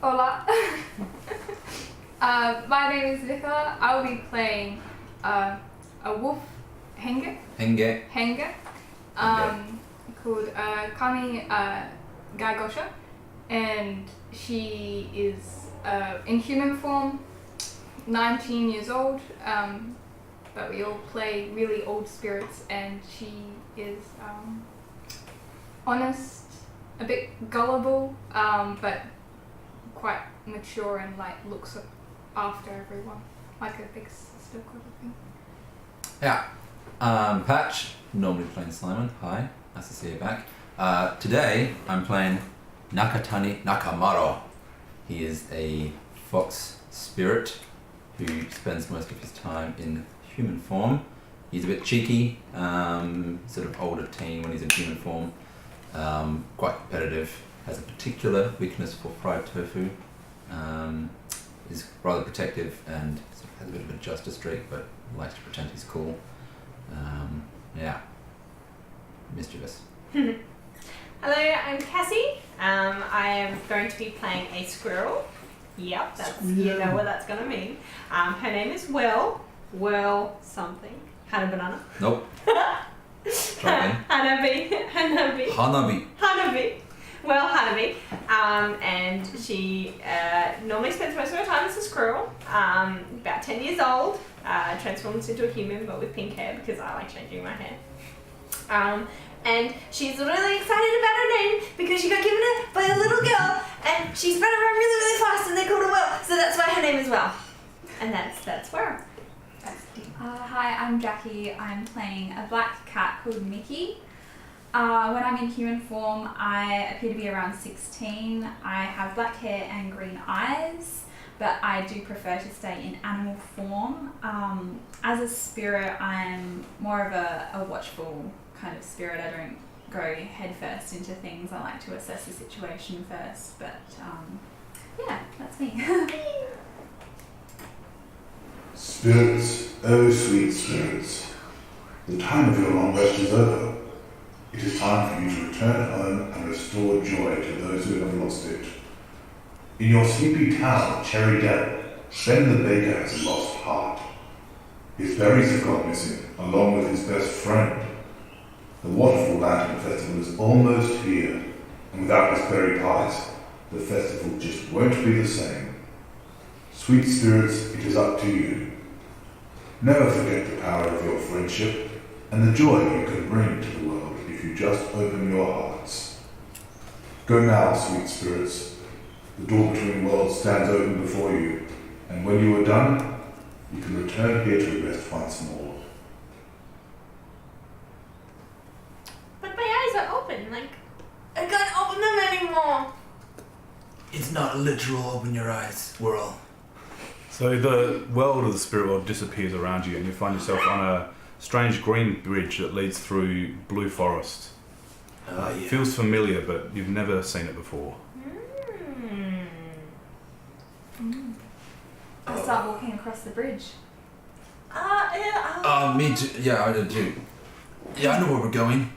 Hola. My name is Nicola. I will be playing a wolf Henge. Called Kami Gaigosha, and she is in human form, 19 years old, but we all play really old spirits, and she is honest, a bit gullible, but quite mature and like looks after everyone, like a big sister kind of thing. Yeah. Patch, normally playing Simon. Hi, nice to see you back. Today I'm playing Nakatani Nakamaro. He is a fox spirit who spends most of his time in human form. He's a bit cheeky, sort of older teen when he's in human form. Quite competitive, has a particular weakness for fried tofu. Is rather protective and sort of has a bit of a justice streak, but likes to pretend he's cool. Mischievous. Hello, I'm Cassie. I am going to be playing a squirrel. Yep, you know what that's going to mean. Her name is Whirl something. Hana Banana. Nope. Hanabi. Well, Hanabi. And she normally spends most of her time as a squirrel. About 10 years old. Transforms into a human, but with pink hair because I like changing my hair. And she's really excited about her name because she got given it by a little girl, and she's run around really, really fast, and they called her Well, so that's why her name is Well. And that's where. Hi, I'm Jackie. I'm playing a black cat called Mickey. When I'm in human form, I appear to be around 16. I have black hair and green eyes, but I do prefer to stay in animal form. As a spirit, I'm more of a watchful kind of spirit. I don't go head first into things. I like to assess the situation first, but yeah, that's me. Spirits, oh sweet spirits, the time of your long rest is over. It is time for you to return home and restore joy to those who have lost it. In your sleepy town, Cherry Dell, Ben the baker has a lost heart. His berries have gone missing, along with his best friend. The Waterfall Lantern Festival is almost here, and without his berry pies, the festival just won't be the same. Sweet spirits, it is up to you. Never forget the power of your friendship and the joy you can bring to the world if you just open your hearts. Go now, sweet spirits. The door between worlds stands open before you, and when you are done, you can return here to rest once more. But my eyes are open, like, I can't open them anymore. It's not a literal open your eyes, Whirl. So the world of the spirit world disappears around you, and you find yourself on a strange green bridge that leads through blue forest. It feels familiar, but you've never seen it before. I start walking across the bridge. Me too. Yeah, I do too. Yeah, I know where we're going.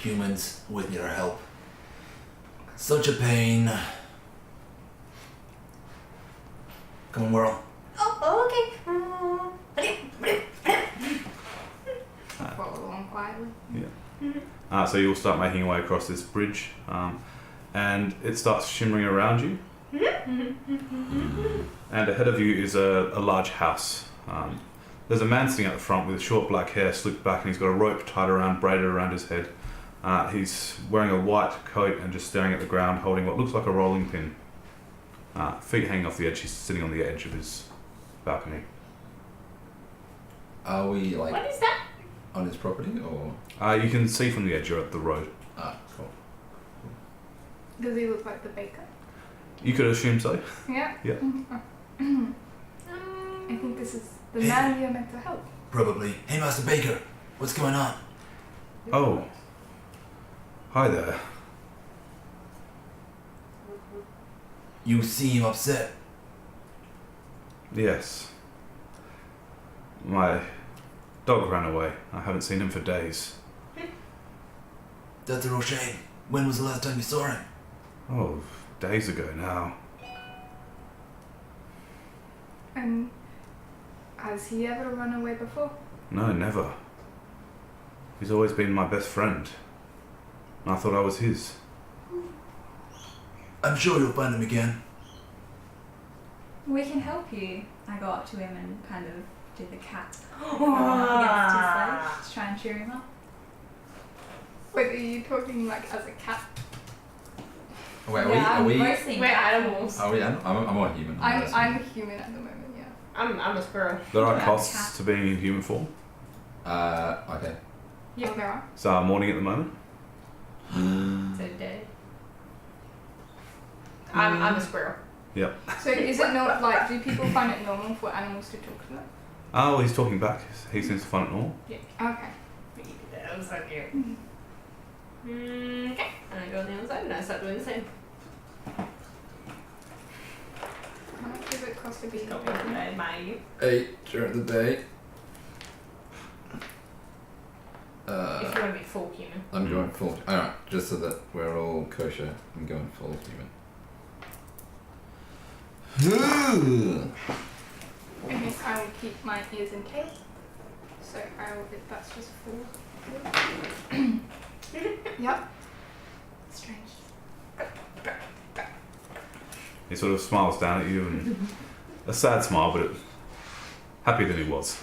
Humans with your help. Such a pain. Come on, Whirl. Oh, okay. Follow along quietly. Yeah. So you'll start making your way across this bridge, and it starts shimmering around you. And ahead of you is a large house. There's a man sitting at the front with short black hair slicked back, and he's got a rope braided around his head. He's wearing a white coat and just staring at the ground, holding what looks like a rolling pin. Feet hanging off the edge. He's sitting on the edge of his balcony. Are we like What is that? on his property or? You can see from the edge you're at the road. Cool. Does he look like the baker? You could assume so. Yeah. Yeah. I think this is the man you're meant to help. Probably. Hey, Master Baker, what's going on? Oh. Hi there. You seem upset. Yes. My dog ran away. I haven't seen him for days. That's a real shame. When was the last time you saw him? Oh, days ago now. And has he ever run away before? No, never. He's always been my best friend. And I thought I was his. I'm sure you'll find him again. We can help you. I go up to him and kind of do the cat. Up against his leg to try and cheer him up. Wait, are you talking like as a cat? Wait, I'm are we? mostly We're cat. animals. Are we? I'm more human. I'm a human at the moment, yeah. I'm a squirrel. There are Yeah, costs cat. to being in human form. Okay. Yeah, there are. So I'm mourning at the moment. So dead. I'm a squirrel. Yep. So is it not like, do people find it normal for animals to talk to them? Oh, he's talking back. He seems to find it normal. Okay. That was so cute. Okay. And I go on the other side and I start doing the same. How much does it cost to be Got me from there, my 8 during the day. if you want to be full human. I'm going full. Alright, just so that we're all kosher, I'm going full human. Okay, I will keep my ears and tail. So I will, if that's just 4. Yep. Strange. He sort of smiles down at you, and a sad smile, but happier than he was.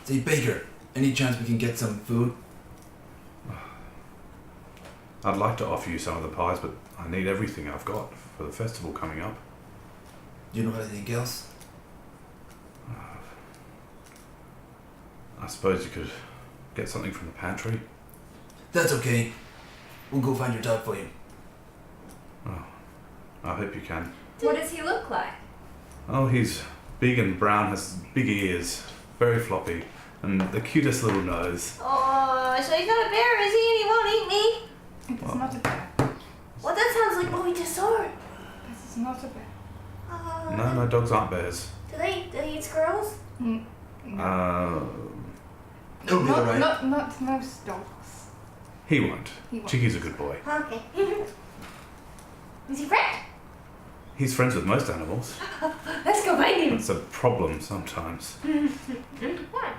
Say, Baker, any chance we can get some food? I'd like to offer you some of the pies, but I need everything I've got for the festival coming up. Do you know anything else? I suppose you could get something from the pantry. That's okay. We'll go find your dog for you. Oh, I hope you can. What does he look like? Oh, he's big and brown, has big ears, very floppy, and the cutest little nose. Oh, so he's not a bear, is he? And he won't eat me? It is not a bear. Well, that sounds like what we just saw. This is not a bear. No, dogs aren't bears. Do they eat squirrels? No. It'll be alright. Not most dogs. He won't. He won't. Chicky's a good boy. Okay. Is he friend? He's friends with most animals. Let's go find him. It's a problem sometimes. Why?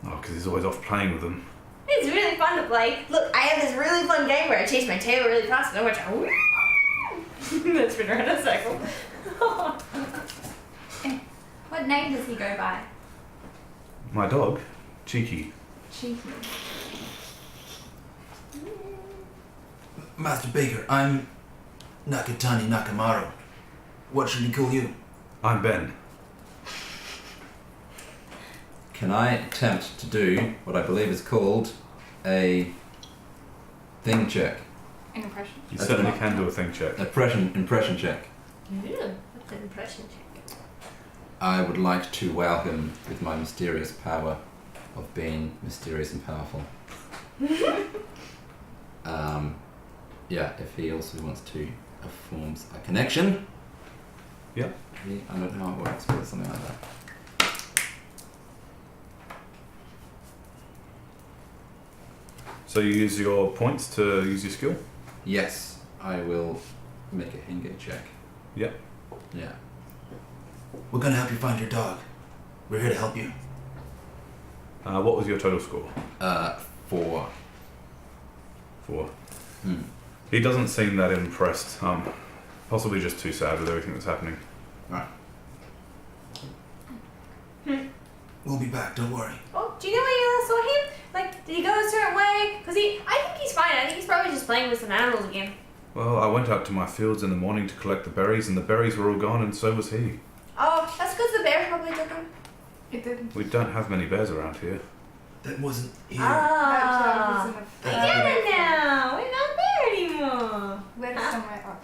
Oh, because he's always off playing with them. It's really fun to play. Look, I have this really fun game where I chase my tail really fast and I watch Let's spin around in a circle. What name does he go by? My dog, Cheeky. Cheeky. Master Baker, I'm Nakatani Nakamaro. What should we call you? I'm Ben. Can I attempt to do what I believe is called a thing check? An impression. You That's certainly enough. can do a thing check. Impression check. Yeah, what's an impression check? I would like to wow him with my mysterious power of being mysterious and powerful. Yeah, if he also wants to form a connection. Yeah. I don't know how it works, but something like that. So you use your points to use your skill? Yes, I will make a Henge check. Yep. Yeah. We're gonna help you find your dog. We're here to help you. What was your total score? 4. 4. Hmm. He doesn't seem that impressed. Possibly just too sad with everything that's happening. Right. We'll be back, don't worry. Oh, do you know where you last saw him? Like, did he go a certain way? Because I think he's fine. I think he's probably just playing with some animals again. Well, I went out to my fields in the morning to collect the berries, and the berries were all gone, and so was he. Oh, that's because the bear probably took him. It didn't. We don't have many bears around here. That wasn't here. Ah, That was we in get it now. We're not there anymore. We're somewhere else.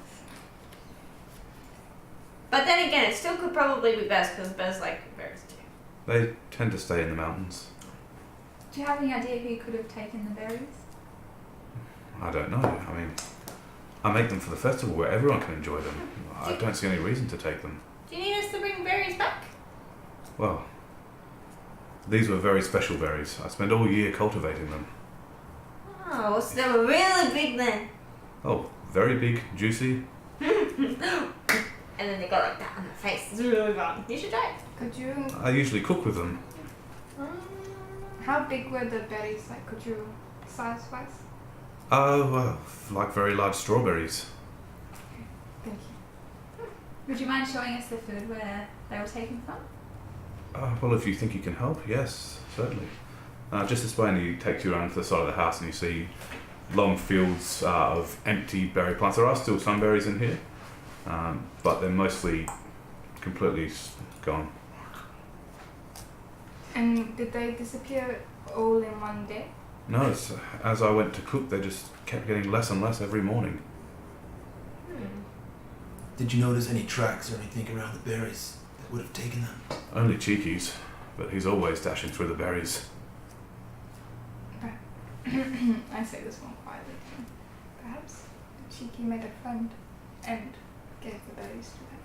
But then again, it still could probably be bears because bears like bears too. They tend to stay in the mountains. Do you have any idea who could have taken the berries? I don't know. I mean, I make them for the festival where everyone can enjoy them. I don't see any reason to take them. Do you need us to bring berries back? Well, these were very special berries. I spent all year cultivating them. Oh, so they were really big then. Oh, very big, juicy. And then they go like that on the face. It's really fun. You should try it. Could you? I usually cook with them. How big were the berries? Like, could you size-wise? Oh, well, like very large strawberries. Thank you. Would you mind showing us the food where they were taken from? Well, if you think you can help, yes, certainly. Just this way, and he takes you around to the side of the house, and you see long fields of empty berry plants. There are still some berries in here, but they're mostly completely gone. And did they disappear all in one day? No, as I went to cook, they just kept getting less and less every morning. Did you notice any tracks or anything around the berries that would have taken them? Only Cheeky's, but he's always dashing through the berries. I say this one quietly. Perhaps Cheeky made a friend and gave the berries to them.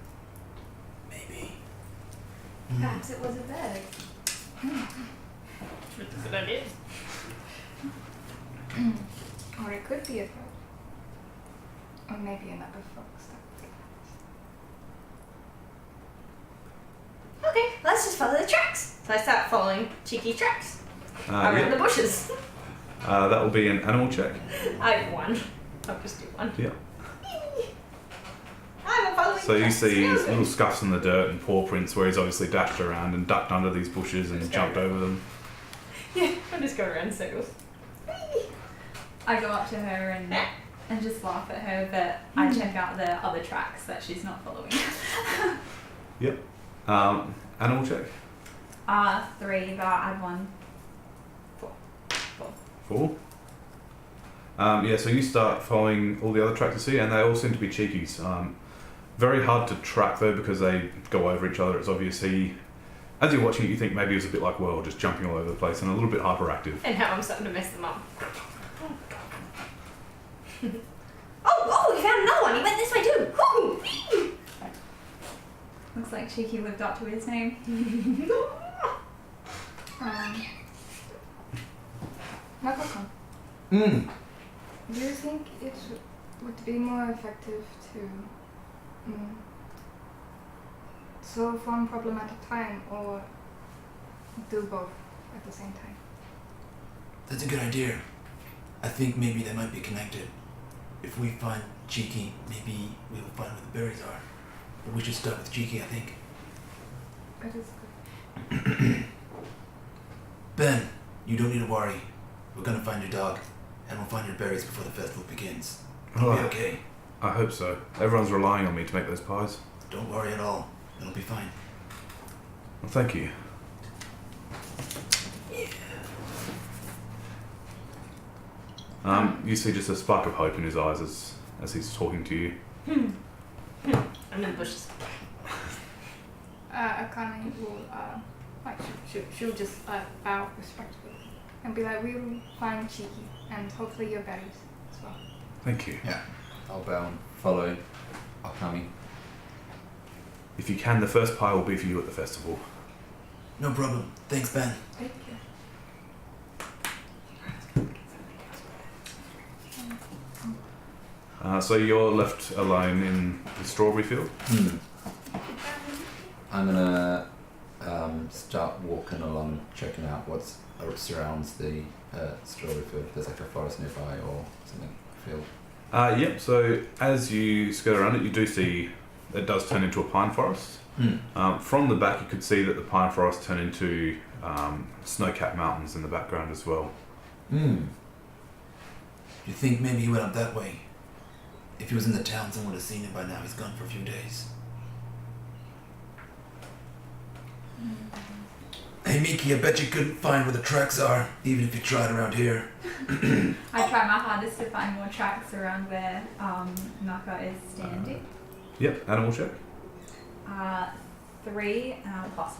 Maybe. Perhaps it was a bird. That's what it is. Or it could be a bird. Or maybe another fox. Okay, let's just follow the tracks. So I start following Cheeky's tracks around Yeah. the bushes. That will be an animal check. I have one. I'll just do one. Yeah. I'm following So you tracks. see Really? little scuffs in the dirt and paw prints where he's obviously dashed around and ducked under these bushes and jumped over them. Yeah, I'll just go around in circles. I go up to her and just laugh at her, but I check out the other tracks that she's not following. Yep. Animal check. 3, but I had 1. 4. Yeah, so you start following all the other tracks you see, and they all seem to be Cheeky's. Very hard to track though because they go over each other. It's obvious as you're watching it, you think maybe it was a bit like Whirl, just jumping all over the place and a little bit hyperactive. And how I'm starting to mess them up. Oh, we found another one. He went this way too. Woo! Looks like Cheeky lived up to his name. Nakakon, Mm. do you think it would be more effective to solve one problem at a time or do both at the same time? That's a good idea. I think maybe they might be connected. If we find Cheeky, maybe we will find where the berries are. But we should start with Cheeky, I think. That is good. Ben, you don't need to worry. We're gonna find your dog, and we'll find your berries before the festival begins. It'll be okay. I hope so. Everyone's relying on me to make those pies. Don't worry at all. It'll be fine. Well, thank you. You see just a spark of hope in his eyes as he's talking to you. I'm in the bushes. Akane will she'll just bow respectfully and be like, we will find Cheeky and hopefully your berries as well. Thank you. Yeah. I'll bow and follow Akami. If you can, the first pie will be for you at the festival. No problem. Thanks, Ben. Thank you. So you're left alone in the strawberry field? I'm gonna start walking along, checking out what surrounds the strawberry field. If there's like a forest nearby or something. Field. Yep, so as you skirt around it, you do see it does turn into a pine forest. From the back, you could see that the pine forest turn into snow-capped mountains in the background as well. You think maybe he went up that way? If he was in the town, someone would have seen him by now. He's gone for a few days. Hey Miki, I bet you couldn't find where the tracks are, even if you tried around here. I try my hardest to find more tracks around where Naka is standing. Yep, animal check. 3 and I'll plus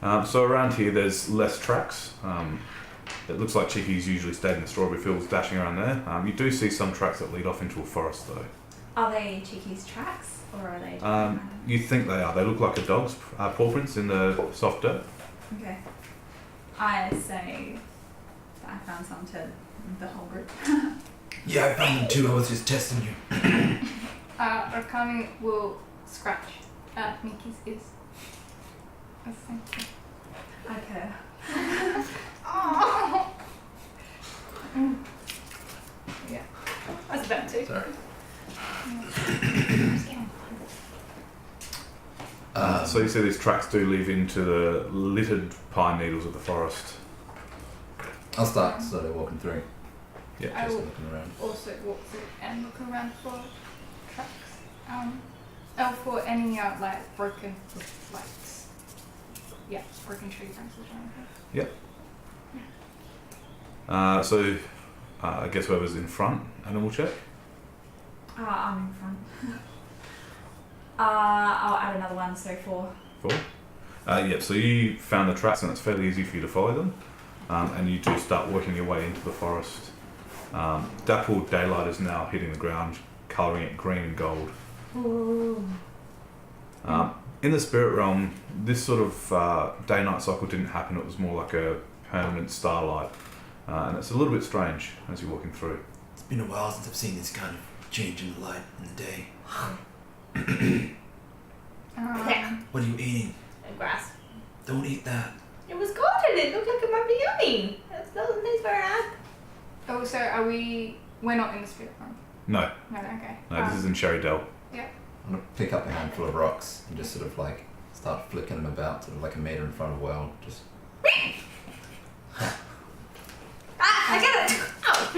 1. So around here, there's less tracks. It looks like Cheeky's usually stayed in the strawberry fields, dashing around there. You do see some tracks that lead off into a forest, though. Are they Cheeky's tracks or are they? You think they are. They look like a dog's paw prints in the soft dirt. Okay. I say that I found some to the whole group. Yeah, I found them too. I was just testing you. Akami will scratch Mickey's is. Oh, thank you. Okay. Oh. Yeah. I was about to. Sorry. So you see these tracks do lead into the littered pine needles of the forest. I'll start slowly walking through. Yeah. I Just will looking around. also walk through and look around for tracks. For any like broken broken tree branches or anything. I guess whoever's in front, animal check. I'm in front. I'll add another one, so 4. 4. So you found the tracks and it's fairly easy for you to follow them. And you do start working your way into the forest. Dappled daylight is now hitting the ground, colouring it green and gold. Ooh. In the spirit realm, this sort of day-night cycle didn't happen. It was more like a permanent starlight. And it's a little bit strange as you're walking through. It's been a while since I've seen this kind of change in the light in the day. What are you eating? Grass. Don't eat that. It was golden. It looked like it might be yummy. That tastes very nice. Oh, so we're not in the spirit room. No, No, okay. this is in Sherry Dell. I'm gonna pick up a handful of rocks and just sort of like start flicking them about, sort of like a meter in front of Well. Just I get it. Oh.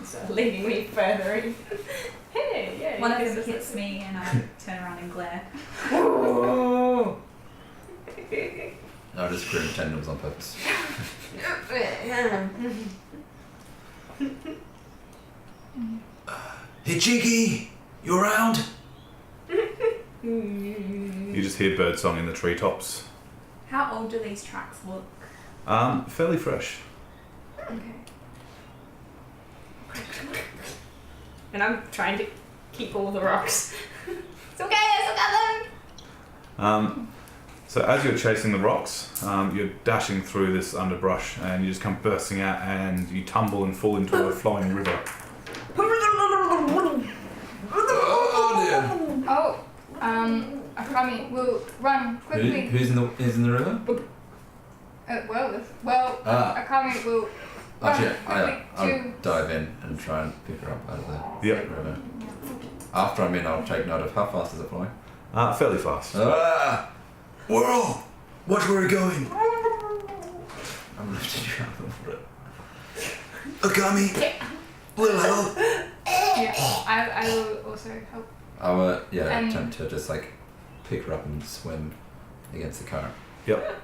So leading me further in. Hey, yeah. One of them hits me and I turn around and glare. Oh. no, I just pretend it was on purpose. Hey Cheeky, you around? You just hear birdsong in the treetops. How old do these tracks look? Fairly fresh. Okay. And I'm trying to keep all the rocks. It's okay, I still got them. So as you're chasing the rocks, you're dashing through this underbrush and you just come bursting out and you tumble and fall into a flowing river. Oh dear. Oh, Akami will run quickly. Who's in the river? Akami will run Actually, quickly I'll to. dive in and try and pick her up out of the Yep. river. After I'm in, I'll take note of how fast is it flowing. Fairly fast. Whirl! Watch where we're going! I'm lifting you out of the water. Akami! Will help! Yeah, I will also help. I will, attempt to just like pick her up and swim against the current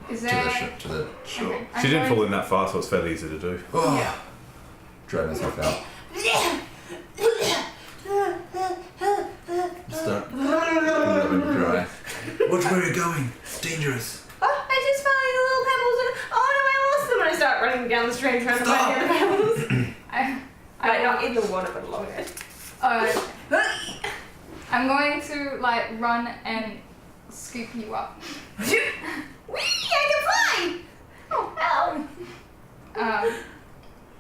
Is to there? the to the shore. Okay, She didn't I'm fall in that far, so it's fairly easy to do. Oh, drag myself out. Start dry. Watch where you're going. It's dangerous. Oh, I just found the little pebbles and oh no, I lost them when I start running down the stream trying to find the pebbles. I Not in the water, but along it. I'm going to like run and scoop you up. Whee! I can fly! Oh, help!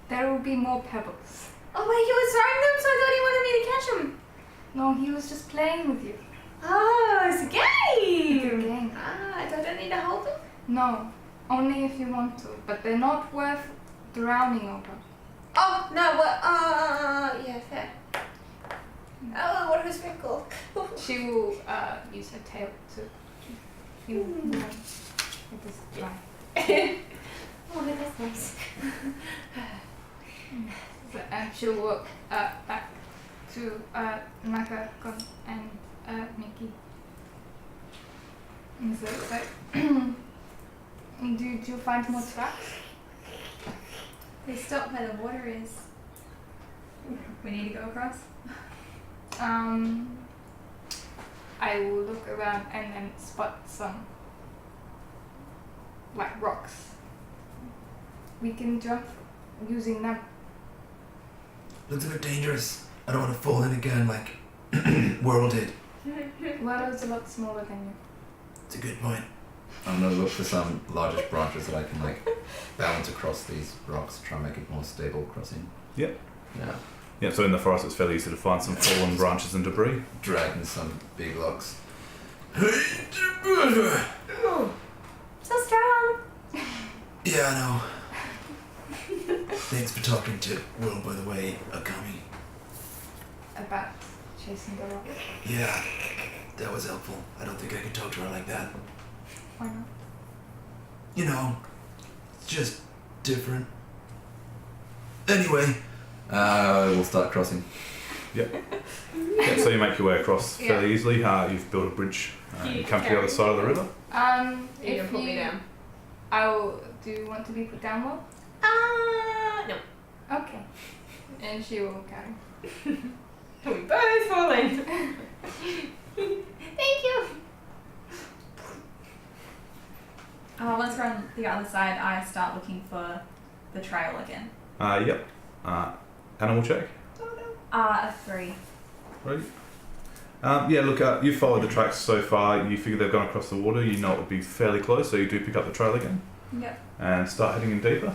There will be more pebbles. Oh wait, he was throwing them, so I thought he wanted me to catch them. No, he was just playing with you. Oh, it's a game! It's a game. So I don't need to hold them? No, only if you want to, but they're not worth drowning over. Oh, no, what? Yeah, fair. Oh, what is it called? She will use her tail to you with this dry. Oh, that's nice. And she'll walk back to Naka-kun and Mickey. And so it's like, did you find more tracks? They stop where the water is. We need to go across. I will look around and then spot some like rocks. We can jump using them. Looks a bit dangerous. I don't want to fall in again like Whirl did. Well, it's a lot smaller than you. It's a good point. I'm gonna look for some largest branches that I can like balance across these rocks, try and make it more stable crossing. Yep. Yeah. Yeah, so in the forest it's fairly easy to find some fallen branches and debris. Dragging some big logs. Oh, so strong. Yeah, I know. Thanks for talking to Will, by the way, Akami. About chasing the rock. Yeah, that was helpful. I don't think I could talk to her like that. Why not? You know, it's just different. Anyway, we'll start crossing. Yeah, so you make your way across Yeah. fairly easily. You've built a bridge. You come to the other side of the river. You If put me you, down. do you want to be put down, Will? No. Okay. And she will carry. We both fall in. Thank you. Once we're on the other side, I start looking for the trail again. Yep. Animal check. A 3. Right. Yeah, look, you've followed the tracks so far. You figure they've gone across the water. You know it would be fairly close, so you do pick up the trail again Yep. and start heading in deeper.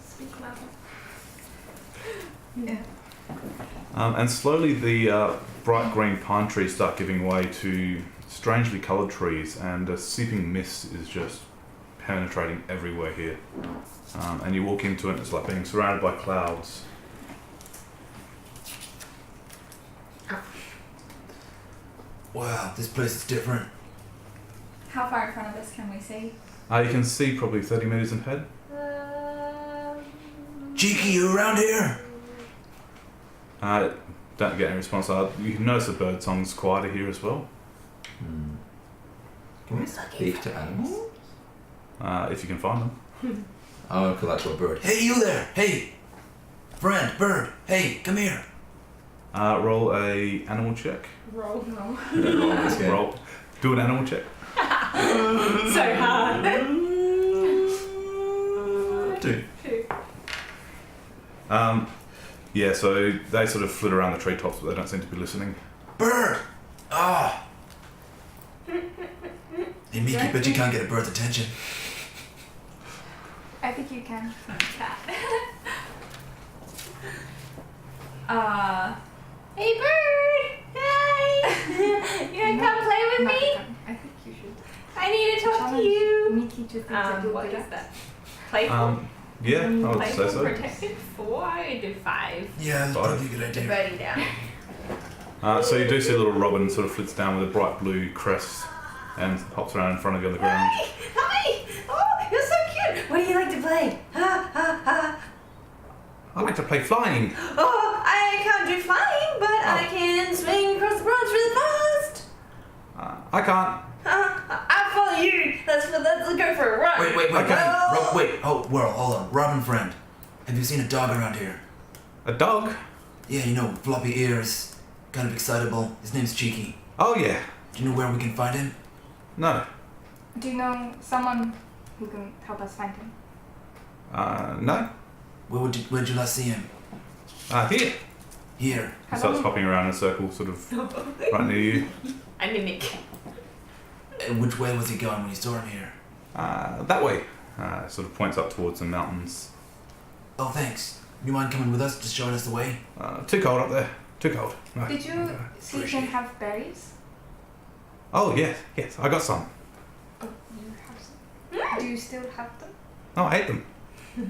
Speak louder. Yeah. And slowly the bright green pine trees start giving way to strangely coloured trees, and a seeping mist is just penetrating everywhere here. And you walk into it, and it's like being surrounded by clouds. Wow, this place is different. How far in front of us can we see? You can see probably 30 metres ahead. Cheeky, you around here? Don't get any response. You can notice the bird song's quieter here as well. Can we speak to animals? If you can find them. I want to call out to a bird. Hey, you there! Hey! Friend, bird! Hey, come here! Roll a animal check. Roll. Roll. Do an animal check. So hard. 2. Yeah, so they sort of flit around the treetops, but they don't seem to be listening. Bird! Ah! Hey, Miki, bet you can't get a bird's attention. I think you can. Cat. Hey, bird. Hi. You wanna come play with me? I think you should. I need to talk to Challenge you. Miki to think that you're What good is at. that? Playful. Yeah, I would say Playful, so. protected. 4. I would do 5. Yeah, that's probably a good The idea. birdie down. So you do see a little robin sort of flits down with a bright blue crest and hops around in front of you on the ground. Hi. Oh, you're so cute. What do you like to play? I like to play flying. Oh, I can't do flying, but I can swing across the branch really fast. I can't. I'll follow you. Let's go for a run. Wait, Oh. wait. Oh, Whirl, hold on. Robin friend, have you seen a dog around here? A dog? Yeah, you know, floppy ears, kind of excitable. His name's Cheeky. Oh, yeah. Do you know where we can find him? No. Do you know someone who can help us find him? No. Where'd you last see him? Here. Here. He starts hopping around in a circle, sort of right near you. I mimic. Which way was he going when you saw him here? That way. Sort of points up towards the mountains. Oh, thanks. You mind coming with us, just showing us the way? Too cold up there. Too cold. No. Did you see him have berries? Oh, yes. I got some. Oh, you have some. Do you still have them? Oh, I ate them. Who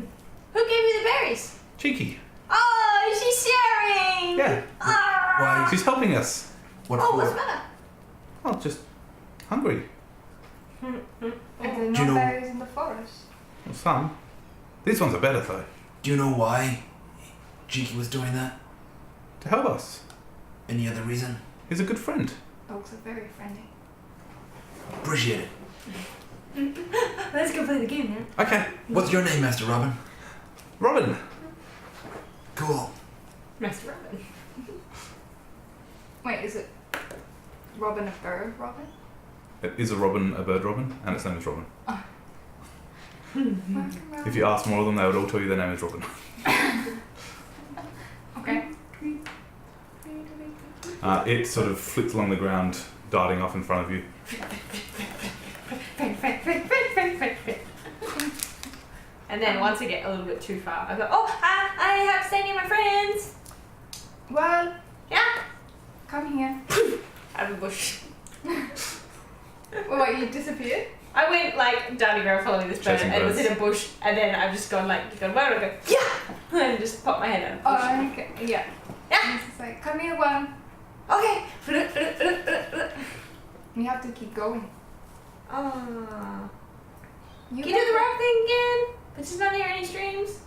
gave you the berries? Cheeky. Oh, she's sharing. Yeah. Ah. Why? She's helping us. What Oh, for? what's the matter? Oh, just hungry. Are there Do no you know- berries in the forest? Well, some. These ones are better, though. Do you know why Cheeky was doing that? To help us. Any other reason? He's a good friend. Dogs are very friendly. Appreciate it. Let's go play the game now. Okay. What's your name, Master Robin? Robin. Cool. Master Robin. Wait, is it Robin a bird Robin? It is a robin, a bird robin, and its name is Robin. Welcome, If you ask more of them, they would all tell you their name is Robin. Okay. It sort of flits along the ground, darting off in front of you. And then once I get a little bit too far, I go, oh, have to stay near my friends. Well, Yeah. come here. Out of the bush. What, you disappeared? I went like diving around following this bird Chasing and it was birds. in a bush and then I've just gone like, where would I go? Yeah! And just popped my head out of the bush. Oh, okay. Yeah. Yeah. And it's just like, come here, one. Okay. You have to keep going. Oh. You Can you do the rock thing again? But she's not near any streams.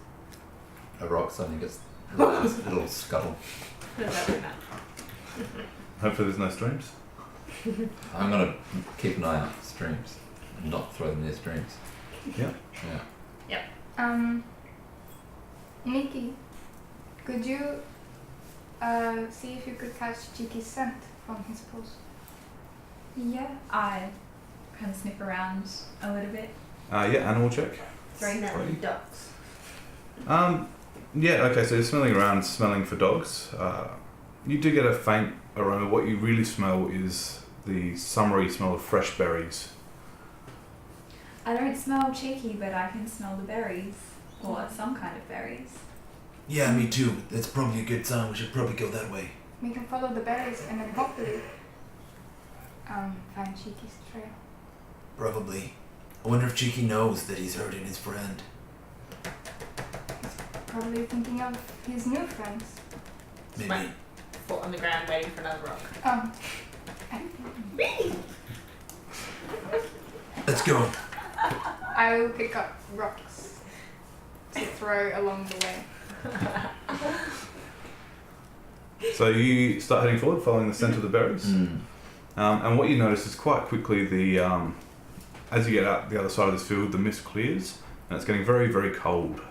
A rock suddenly gets a little scuttle. No, definitely not. Hopefully there's no streams. I'm gonna keep an eye out for streams and not throw them near streams. Yeah. Yeah. Mickey, could you see if you could catch Cheeky's scent from his post? Yeah, I kind of sniff around a little bit. Yeah, animal check. Smelly ducks. Yeah, okay, so you're smelling around, smelling for dogs. You do get a faint aroma. What you really smell is the summery smell of fresh berries. I don't smell cheeky, but I can smell the berries. Or some kind of berries. Yeah, me too. That's probably a good sign. We should probably go that way. We can follow the berries and then hopefully find Cheeky's trail. Probably. I wonder if Cheeky knows that he's hurting his friend. Probably thinking of his new friends. Maybe. Right. Foot on the ground waiting for another rock. Let's go. I will pick up rocks to throw along the way. So you start heading forward, following the scent of the berries. Mm. And what you notice is quite quickly as you get out the other side of this field, the mist clears and it's getting very, very cold.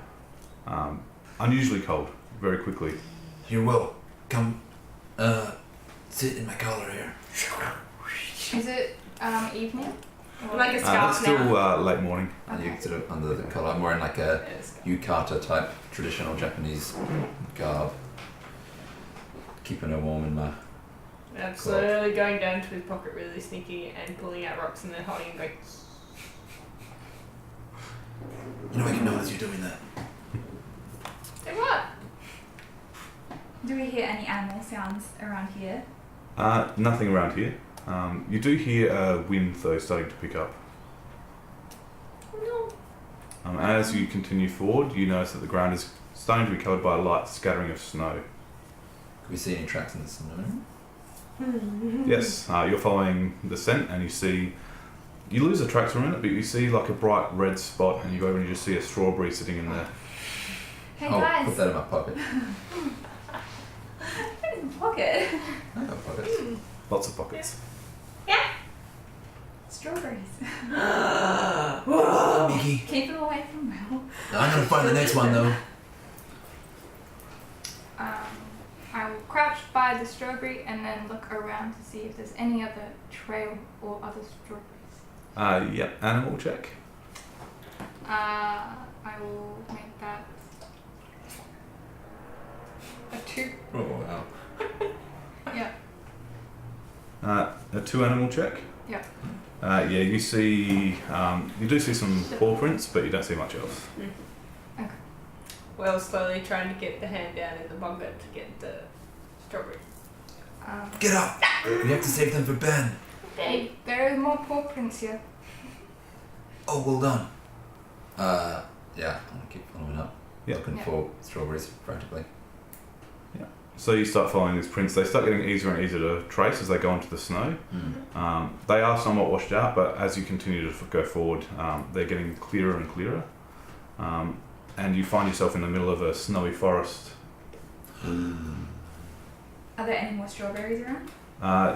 Unusually cold, very quickly. Here, Will. Come, sit in my collar here. Is it evening? Or- Like a That's scarf still now. late morning. And you sort of under the collar. I'm wearing like a yukata type traditional Japanese garb, keeping her warm in my. I'm slowly going down to his pocket really sneaky and pulling out rocks and then holding and going, You know I can notice you doing that. hey, what? Do we hear any animal sounds around here? Nothing around here. You do hear a wind though starting to pick up. Oh no. And as you continue forward, you notice that the ground is starting to be covered by a light scattering of snow. Can we see any tracks in the snow? Yes, you're following the scent and you lose the tracks for a minute, but you see like a bright red spot and you go over and you just see a strawberry sitting in there. Hey I'll guys! put that in my pocket. In the pocket. I got pockets. Lots of pockets. Strawberries. Mickey. Keep them away from Will. I'm gonna find the next one though. I will crouch by the strawberry and then look around to see if there's any other trail or other strawberries. Yep, animal check. I will make that a 2. Oh wow. Yeah. A 2 animal check. Yeah. Yeah, you see, you do see some paw prints, but you don't see much else. Okay. Well, slowly trying to get the hand down in the bucket to get the strawberry. Get up. We have to save them for Ben. Okay. There is more paw prints here. Oh, well done. Yeah, I'm gonna keep following up. Yeah. Looking Yeah. for strawberries, practically. So you start following these prints. They start getting easier and easier to trace as they go into the snow. Mm. They are somewhat washed out, but as you continue to go forward, they're getting clearer and clearer. And you find yourself in the middle of a snowy forest. Are there any more strawberries around?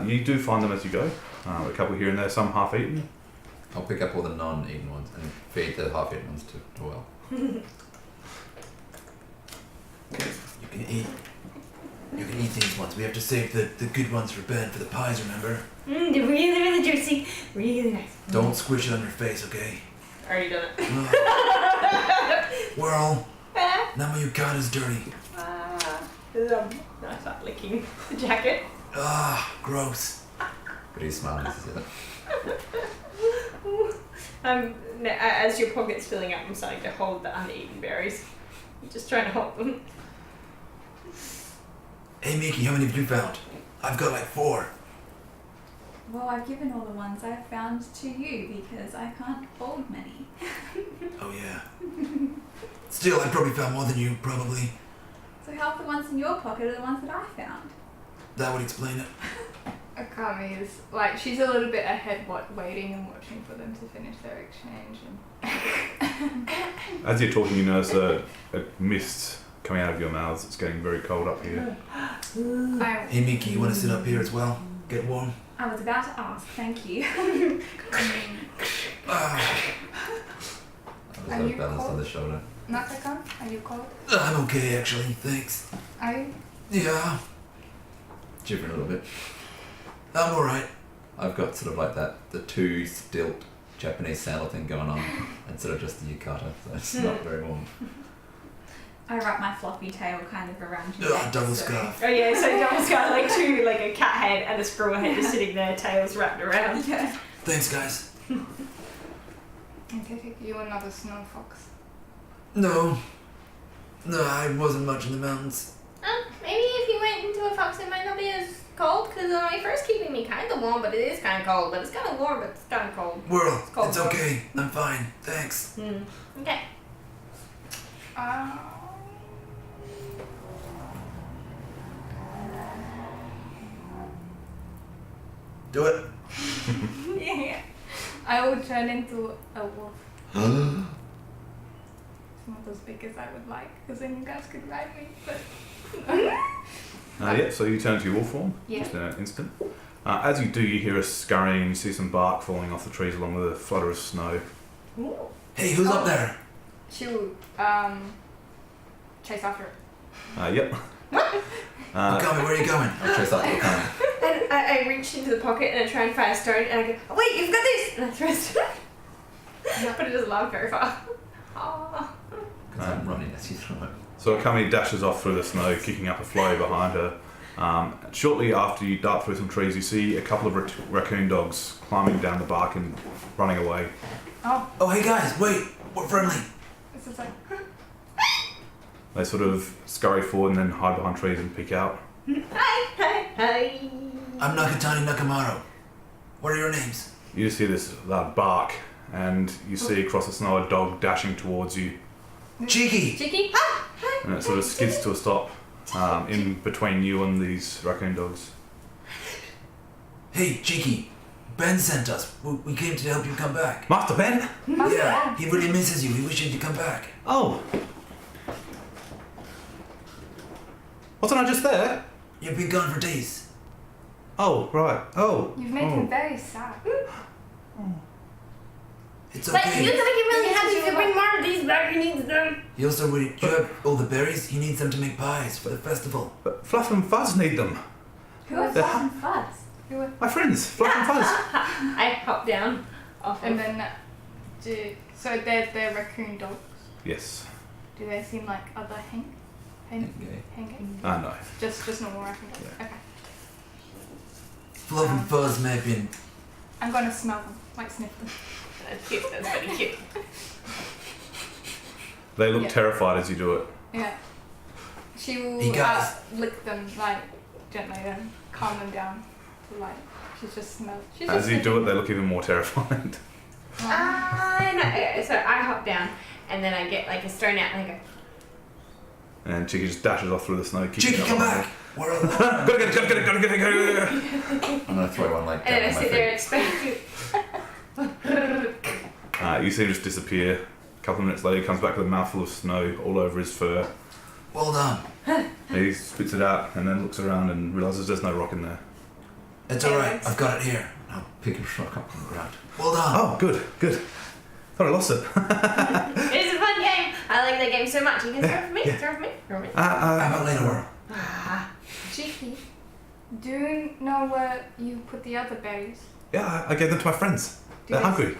You do find them as you go. A couple here and there, some half eaten. I'll pick up all the non-eaten ones and feed the half-eaten ones to Will. You can eat. You can eat these ones. We have to save the good ones for Ben for the pies, remember? They're really, really juicy. Really nice. Don't squish it on your face, okay? Already done it. Whirl. Now my yukata's dirty. No, I start licking the jacket. Ah, gross. But he's smiling as he says it. As your pocket's filling up, I'm starting to hold the uneaten berries. I'm just trying to hold them. Hey Mickey, how many have you found? I've got like 4. Well, I've given all the ones I've found to you because I can't hold many. Oh yeah. Still, I probably found more than you, probably. So half the ones in your pocket are the ones that I found. That would explain it. Akami is like, she's a little bit ahead, waiting and watching for them to finish their exchange. And As you're talking, you notice a mist coming out of your mouths. It's getting very cold up here. Hey Mickey, you want to sit up here as well? Get warm? I was about to ask, thank you. Ah, I Are was you balanced on cold? the shoulder. Nakaka, are you cold? I'm okay actually, thanks. Are you? Yeah, Shivering a little bit. I'm alright. I've got sort of like the 2 stilt Japanese sailor thing going on instead of just the yukata, so it's not very warm. I wrap my floppy tail kind of around your Ugh, neck. double so- scarf. Oh yeah, so Double's got like 2, like a cat head and a squirrel head just sitting there, tails wrapped around. Yeah. Thanks guys. Okay, you another snow fox. No, I wasn't much in the mountains. Maybe if you went into a fox, it might not be as cold, because my fur's keeping me kind of warm, but it is kind of cold. But it's kind of warm, but it's kind of cold. Whirl, cold, it's bro. okay. I'm fine. Thanks. Okay. Do it. Yeah. I will turn into a wolf. Oh, It's not as big as I would like, because then you guys could ride me. But Yeah, so you turn to your wolf form. Yeah. Just in an instant. As you do, you hear a scurrying. You see some bark falling off the trees along with a flutter of snow. Hey, who's up there? she will chase after it. Yep. Okami, where are you going? I'll chase after Okami. And I reach into the pocket and I try and find a stone, and I go, oh, wait, you've got this! And I throw a stone. But it doesn't land very far. Aw. Because I'm running as you throw it. So Akami dashes off through the snow, kicking up a flow behind her. Shortly after you dart through some trees, you see a couple of raccoon dogs climbing down the bark and running away. Oh, hey guys, wait. We're friendly. This is like, They sort of scurry forward and then hide behind trees and peek out. Hi. I'm Nakatani Nakamaro. What are your names? You just hear this bark, and you see across the snow a dog dashing towards you, Cheeky. Chicky? and it sort of skids to a stop in between you and these raccoon dogs. Hey, Cheeky. Ben sent us. We came to help you come back. Master Ben? Yeah, he really misses you. He wishes you'd come back. Oh. Wasn't I just there? You've been gone for days. Oh, right. Oh. you've made him very sad. It's But okay. you make it really happy if you bring more of these back. He needs them. He also really, you have all the berries. He needs them to make pies for the festival. But Fluff and Fuzz need them. Who are They're Fluff and Fuzz? My friends, Fluff and Fuzz. I hop down off And then, so they're raccoon dogs. Yes. Do they seem like other Henge? Henge? No. Just normal raccoon dogs. Yeah. Okay. Fluff and Fuzz may have been. I'm gonna smell them, like sniff them. That's cute. That's pretty cute. They look Yeah. terrified as you do it. Yeah. She will Hey, guys. lick them like gently and calm them down. To, like she's just smells. She's As just you do it, sniffing. they look even more terrified. I know. Okay, so I hop down, and then I get like a stone out, and I go, And Chicky just dashes off through the snow. kicking Cheeky, up come behind back. We're alone. her. Gotta get it. I'm gonna throw one like and then I that on sit my there feet. expecting. You see him just disappear. A couple of minutes later, he comes back with a mouthful of snow all over his fur. Well done. He spits it out and then looks around and realizes there's no rock in there. It's alright. I've got it here. I'll pick a rock up from the ground. Well done. Oh, good. Thought I lost it. It is a fun game. I like that game so much. You can throw it for me. Yeah. Throw it for me. Throw it for me. How about later, Whirl? Cheeky. Do you know where you put the other berries? Yeah, I gave them to my friends. Do They're they- hungry.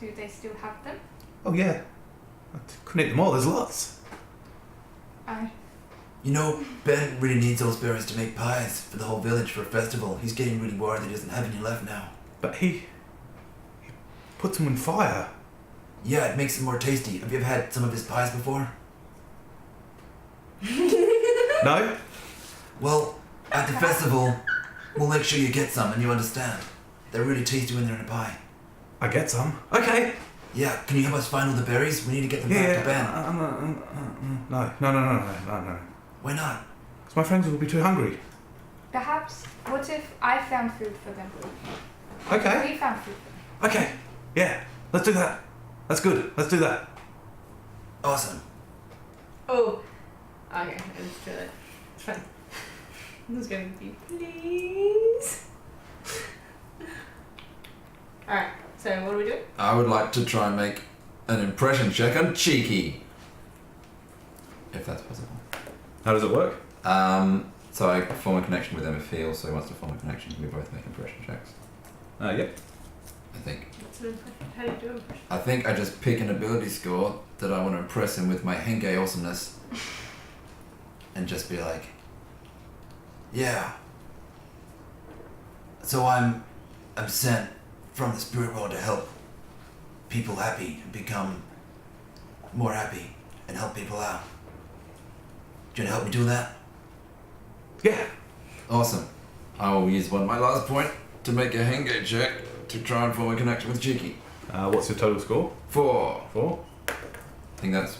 Do they still have them? Oh, yeah. I couldn't eat them all. There's lots. You know, Ben really needs those berries to make pies for the whole village for a festival. He's getting really worried that he doesn't have any left now. But he puts them in fire. Yeah, it makes them more tasty. Have you ever had some of his pies before? No? Well, at the festival, we'll make sure you get some and you understand. They're really tasty when they're in a pie. I get some. Okay. Yeah, can you help us find all the berries? We need to get them back to Ben. No. Why not? Because my friends will be too hungry. Perhaps, what if I found food for them? Okay. We found food for them. Okay. Yeah. Let's do that. That's good. Let's do that. Awesome. Oh. Okay, let's do it. It's fine. I'm just going to be please. Alright, so what do we do? I would like to try and make an impression check on Cheeky. If that's possible. How does it work? So I form a connection with him if he also wants to form a connection. We both make impression checks. Yep. I think. What's an impression? How do you do an impression? I think I just pick an ability score that I want to impress him with my Henge awesomeness. And just be like, yeah. So I'm sent from the spirit world to help people happy and become more happy and help people out. Do you want to help me do that? Yeah. Awesome. I will use my last point to make a Henge check to try and form a connection with Cheeky. What's your total score? 4. 4. I think that's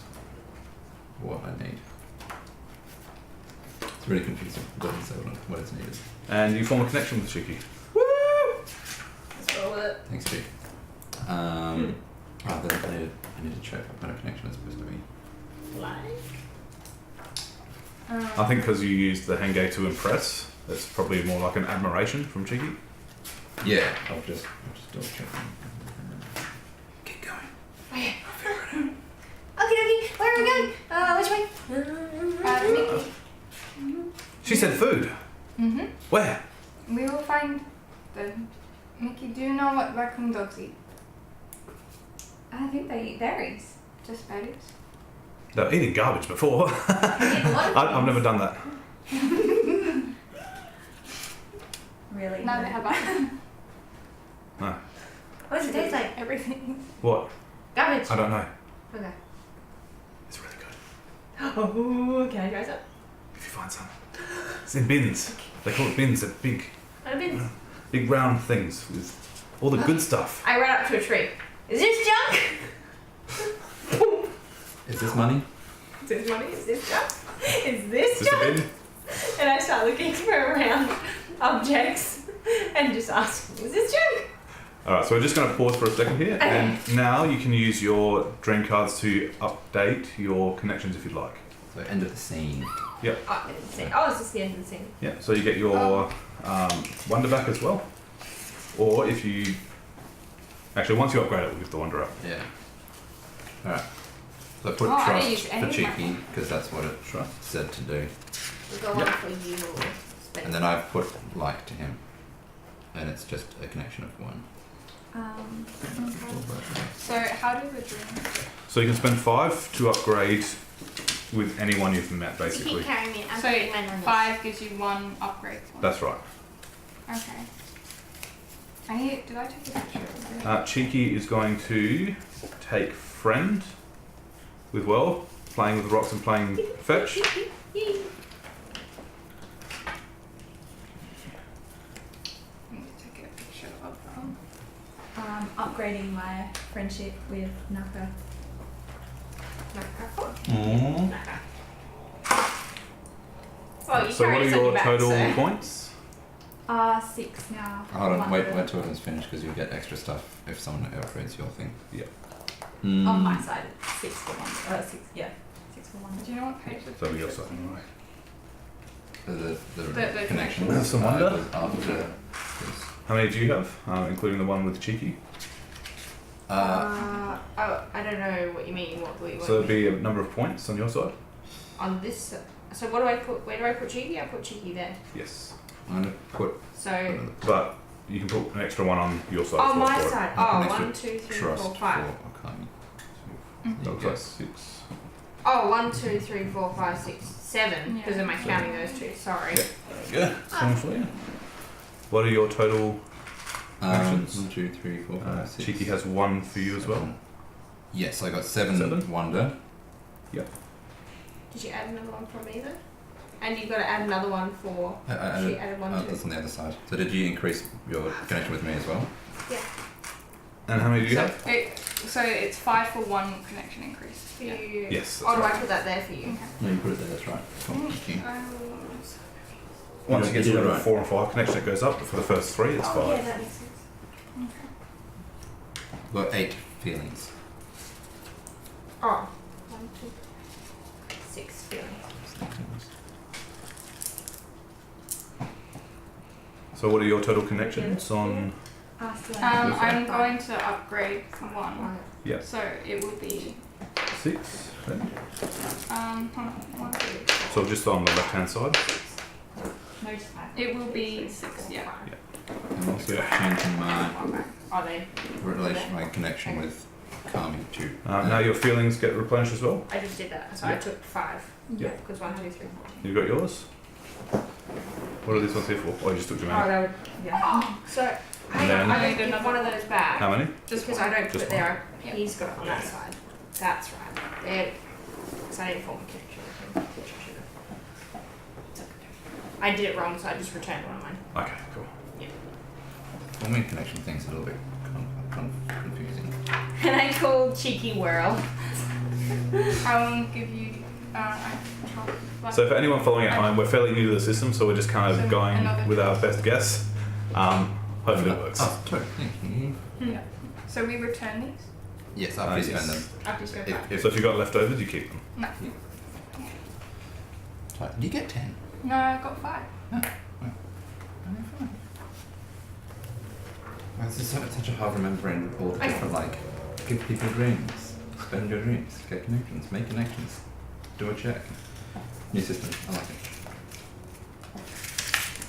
what I need. It's really confusing. It doesn't say what it's needed. And you form a connection with Cheeky. Let's roll with it. Thanks, Cheek. Then I need to check what kind of connection it's supposed to be. Like. I think because you used the Henge to impress, it's probably more like an admiration from Cheeky. Yeah, I'll just double check. Keep going. Okay. I'll figure it out. Okay, where are we going? Which way? Mickey. She said food. Mm-hmm. Where? We will find the... Mickey, do you know what raccoon dogs eat? I think they eat berries. Just berries? They were eating garbage before. I've never done that. Really? No, they have I. No. What does it taste like? Everything. What? Garbage. I don't know. Okay. It's really good. Oh, can I try some? If you find some. It's in bins. They call it bins. They're big, What have been? big round things with all the good stuff. I ran up to a tree. Is this junk? Is this money? Is this money? Is this junk? Is this Just a junk? bin. And I start looking for around objects and just asking, is this junk? Alright, so we're just going to pause for a second here, and now you can use your dream cards to update your connections if you'd like. So end of the scene. Yep. Oh, I didn't see. Oh, it's just the end of the scene. Yeah, so you get your wonder back as well. Or if you... Actually, once you upgrade it, we'll give the wonder up. Yeah. Alright. So I put Oh, I didn't use trust any for of my Cheeky because that's what it Trust. said to do. We've got one for you. Spend. And then I've put like to him. And it's just a connection of 1. Okay. So how do the dreams? So you can spend 5 to upgrade with anyone you've met, You basically. keep carrying me. I'm So putting mine on this. 5 gives you 1 upgrade point. That's right. Okay. Did I take a picture of it? Cheeky is going to take friend with well, playing with rocks and playing fetch. I need to take a picture of them. Upgrading my friendship with Naka. Well, you So what carry are this on your back, total so. points? 6 now. Hold on, wait One. till everyone's finished because you'll get extra stuff if someone upgrades your thing. Yeah. On my side, it's 6 for 1. 6, yeah. 6 for 1. Do you know what page it's So your side, right. The connection. Have some wonder? After this. How many do you have, including the one with Cheeky? Oh, I don't know what you mean. What do you So there'd be a number of points on your side? on this? So what do I put? Where do I put Cheeky? I put Cheeky there. Yes. I'm going to put So But you can put an extra one on your side. on as well my for it. side. I'll Oh, put an 1, extra 2, 3, trust 4, for 5. Akami. That looks like 6. Oh, 1, 2, 3, 4, 5, 6, 7. Because Yeah. am I counting those two? Sorry. Yeah. Someone for you. What are your total actions? 1, 2, 3, 4, 5, 6. Cheeky has 1 for you as well. Yes, I got 7 7? wonder. Did you add another one from me then? And you've got to add another one for. I She added one too. that's on the other side. So did you increase your connection with me as well? Yeah. And how many do you So, have? it's 5 for 1 connection increase. For you. Yes. Oh, That's do I right. put that there for you? No, you put it there. That's right. Cool. Thank you. Once you get to You did it level right. 4 and 5 connection, it goes up. But for the first 3, it's 5. Oh, yeah, that makes sense. We've got 8 feelings. Oh. 1, 2, 6 feelings. So what are your total connections on? I'm going to upgrade 1. Yeah. So it will be 6. Then. hold on, 1, 2, So just on the left-hand side. No, just 5. it will be 6. Yeah. I'm also changing my Are they? relation, my connection with Kami to. Now your feelings get replenished as well. I just did that. So I took 5. Yeah. Because 1, 2, 3, 4. You've got yours. What are these ones here for? Oh, you just took too Oh, many. that would. Yeah. So hang then- on, I I need need another another one of those back. How many? Just because I don't put Just it there, one. he's got it on that side. That's right. There. Because I didn't form a connection with him, which I should have. It's okay. I did it wrong, so I just returned one of mine. Okay, cool. Forming connection thing's a little bit confusing. And I called Cheeky Whirl. I will give you. So for anyone following at home, we're fairly new to the system, so we're just kind of So going another- with our best guess. Hopefully it works. Oh, totally. Thank you. Yeah. So we return these. Yes, after you yes. spend them. After you spend If, 5. if, So if you've got leftovers, you keep them. No. you get 10. No, I got 5. Well, this is such a hard remembering all the different, like, give people dreams, spend your dreams, get connections, make connections, do a check. New system, I like it.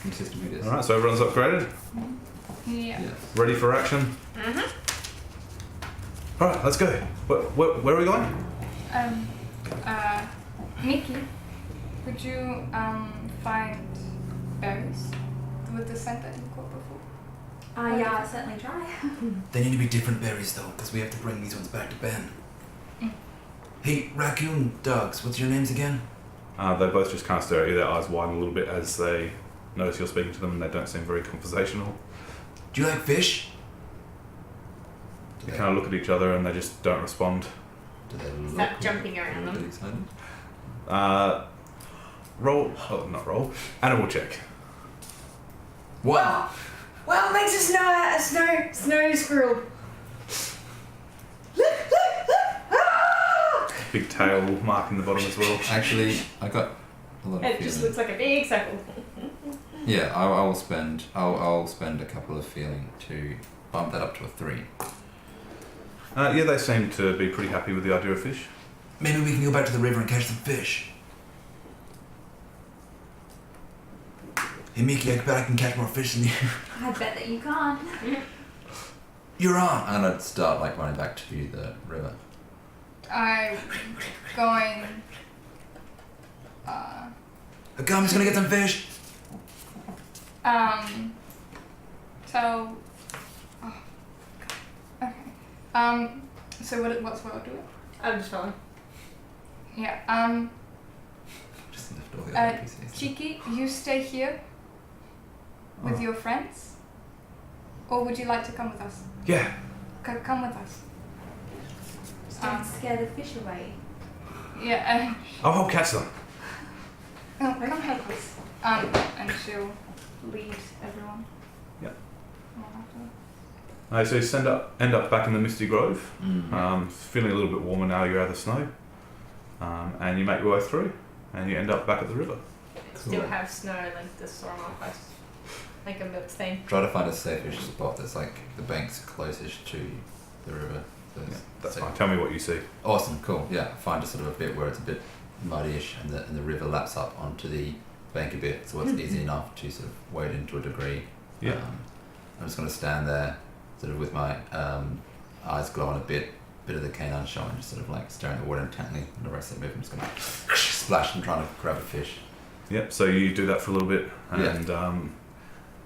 New system it is. Alright, so everyone's upgraded. Yeah. Yes. Ready for action? Alright, let's go. Where are we going? Nikki, would you find berries with the scent that you caught before? Yeah, I'll certainly try. They need to be different berries though, because we have to bring these ones back to Ben. Hey, raccoon dogs, what's your names again? They both just kind of stare at you, their eyes widen a little bit as they notice you're speaking to them and they don't seem very conversational. Do you like fish? Do They they, kind of look at each other and they just don't respond. do they look Start jumping around a little them. bit excited? Not roll. Animal check. What? Well, it makes a snow squirrel. Big tail marking the bottom as well. Actually, I got a lot of It just feeling. looks like a big circle. Yeah, I'll spend a couple of feeling to bump that up to a 3. Yeah, they seem to be pretty happy with the idea of fish. Maybe we can go back to the river and catch some fish. Hey Mickey, I bet I can catch more fish than you. I bet that you can't. You're on. I'm gonna start like running back to the river. I'm going. Agame's gonna get some fish. So. Oh, God. Okay. So what's what I'll do? I'm just following. Yeah. Just left all the other Uh, NPCs. Cheeky, you stay here with Oh. your friends, or would you like to come with us? Yeah. Come with us. Don't scare the fish away. Yeah. I'll help catch them. Oh, come help us. And she'll lead everyone. Yep. After. So you end up back in the Misty Grove, Mm. feeling a little bit warmer now you're out of the snow, and you make your way through, and you end up back at the river. Still have snow, like the storm off us. Like a milk stain. Try to find a safe-ish spot that's like the bank's closest to the river. So it's Yeah, that's safe. fine. Tell me what you see. Awesome, cool. Yeah, find a sort of a bit where it's a bit muddy-ish and the river laps up onto the bank a bit, so it's easy enough to sort of wade into a degree. Yeah. I'm just going to stand there, sort of with my eyes glowing a bit of the canine showing, just sort of like staring at the water intently. And the rest of the move, I'm just going to splash and trying to grab a fish. Yep. So you do that for a little bit, and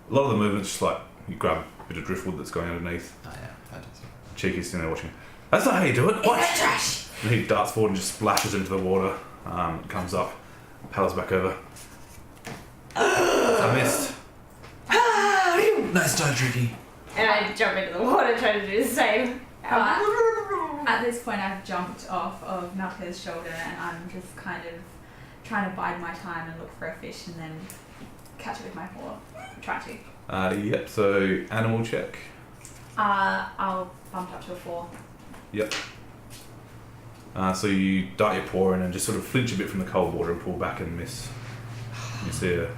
a lot of the movements just like you grab a bit of driftwood that's going underneath. Oh yeah, fantastic. Cheeky's sitting there watching. That's not how you do it. Watch. And he darts forward and just splashes into the water. Comes up, paddles back over. I missed. Nice try, Tricky. And I jump into the water trying to do the same. At this point, I've jumped off of Malka's shoulder and I'm just kind of trying to bide my time and look for a fish and then catch it with my paw. Try to. Yep, so animal check. I'll bump up to a 4. Yep. So you dart your paw in and just sort of flinch a bit from the cold water and pull back and miss. You see a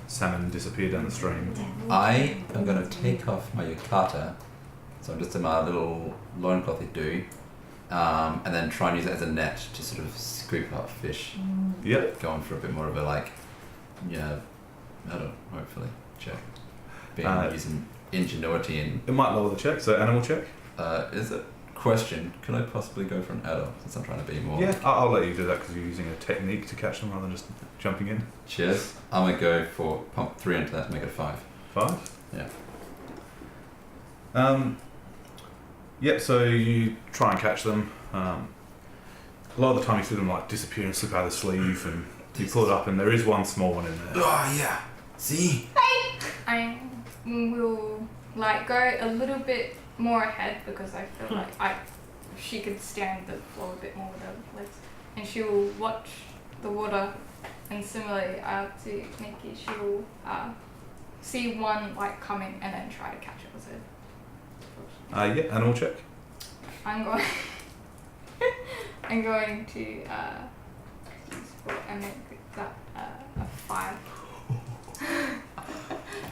salmon disappear down the stream. I am going to take off my yukata, so just in my little loincloth do, and then try and use it as a net to sort of scoop up fish. Yep. Going for a bit more of a I don't know, hopefully, check. Using ingenuity and... It might lower the check, so animal check. Is it? Question, can I possibly go for an adult since I'm trying to be more... Yeah, I'll let you do that because you're using a technique to catch them rather than just jumping in. Cheers. I'm going to go for pump 3 into that to make it a 5. 5? Yeah. Yep, so you try and catch them. A lot of the time you see them like disappear and slip out of the sleeve and you pull it up and there is one small one in there. Oh, yeah. See? I will go a little bit more ahead because I feel like she could stand the floor a bit more with her legs, and she will watch the water. And similarly to Nikki, she will see one coming and then try to catch it with her. Yeah, animal check. I'm going. I'm going to and make that a 5.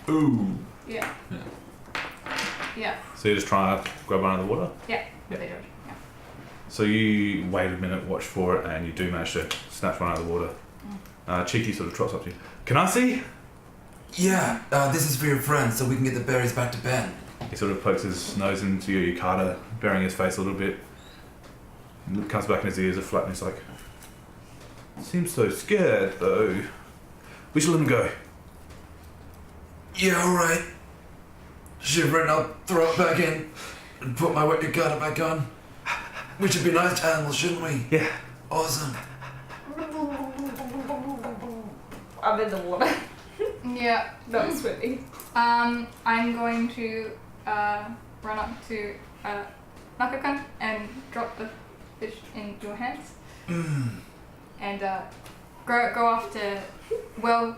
Ooh. Yeah. Yeah. So you're just trying to grab one out of the water? Yeah. Yeah. Yeah. So you wait a minute, watch for it, and you do manage to snatch one out of the water. Cheeky sort of trots up to you. Can I see? Yeah, this is for your friend so we can get the berries back to Ben. He sort of pokes his nose into your yukata, burying his face a little bit. And comes back and his ears are flat and he's like, seems so scared though. We should let him go. Yeah, alright. Shivering, I'll throw it back in and put my wet yukata back on. We should be nice to animals, shouldn't we? Yeah. Awesome. I'm in the water. Yeah. Not swimming. I'm going to run up to Nakakan and drop the fish in your hands. And go after. Well.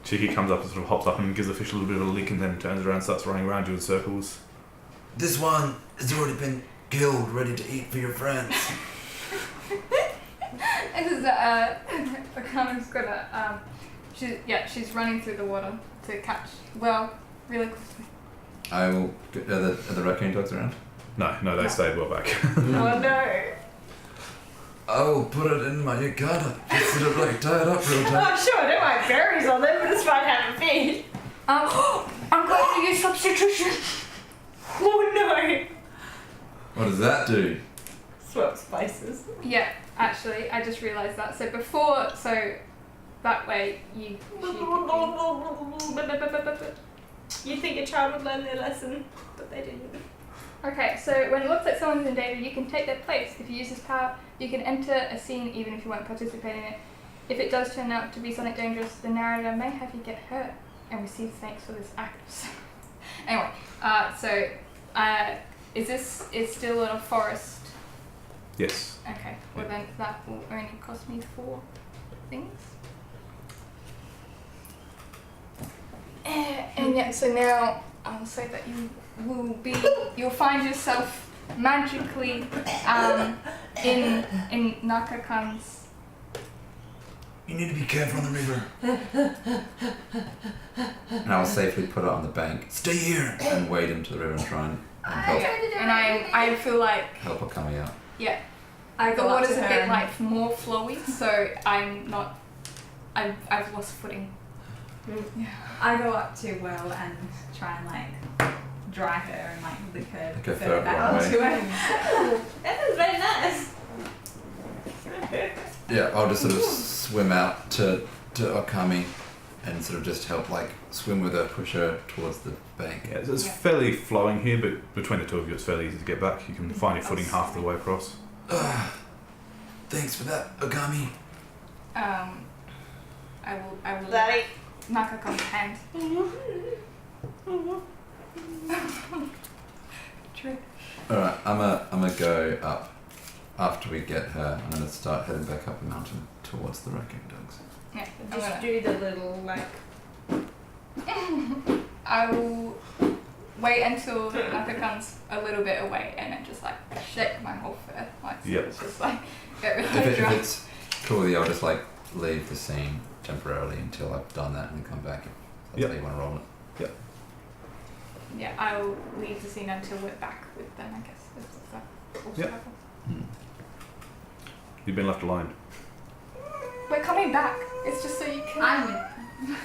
Cheeky comes up and sort of hops up and gives the fish a little bit of a lick and then turns around and starts running around you in circles. This one has already been killed, ready to eat for your friends. This is Akana's gonna she's running through the water to catch really quickly. I will... Are the raccoon dogs around? No, they stayed well back. Oh no. I will put it in my yukata. Just sort of tie it up real tight. Oh sure, I don't like berries on them, but it's fine having fish. I'm going to use substitution. Oh no. What does that do? Swap spices. Yeah, actually, I just realised that. So before, that way she could You'd think a child would learn their lesson, but they didn't. Okay, so when it looks like someone's in danger, you can take their place. If you use this power, you can enter a scene even if you weren't participating in it. If it does turn out to be something dangerous, the narrator may have you get hurt and receive thanks for this act. Anyway, is still in a forest? Yes. Okay, well then that will only cost me 4 things. And yeah, so now I'll say that you'll find yourself magically in Nakakan's. You need to be careful on the river. And I'll safely put it on the bank Stay here. and wade into the river and try and help, And I feel like help her coming out. yeah, I the go up water's to a her bit and- more flowy, so I'm not. I've lost footing. I go up to Will and try and dry her and lick her Like a fur third back one, onto right? her. That was very nice. Yeah, I'll just sort of swim out to Okami and sort of just help swim with her, push her towards the bank. Yeah, it's fairly flowing here, but between the two of you it's fairly easy to get back. You can find your footing half the way across. Thanks for that, Okami. I will. Daddy. Nakakan's hand. True. Alright, I'm gonna go up after we get her. I'm gonna start heading back up the mountain towards the raccoon dogs. Yeah. Just do the little like. I will wait until Nakakan's a little bit away and then just like shake my whole fur. Like, so Yep. it's just like get really If dry. it's cool with you, I'll just like leave the scene temporarily until I've done that and then come back if that's Yep. how you want to roll it. Yeah, I'll leave the scene until we're back with them, I guess. If that also Yep. happens. You've been left alone. We're coming back. It's just so you can. I'm with them.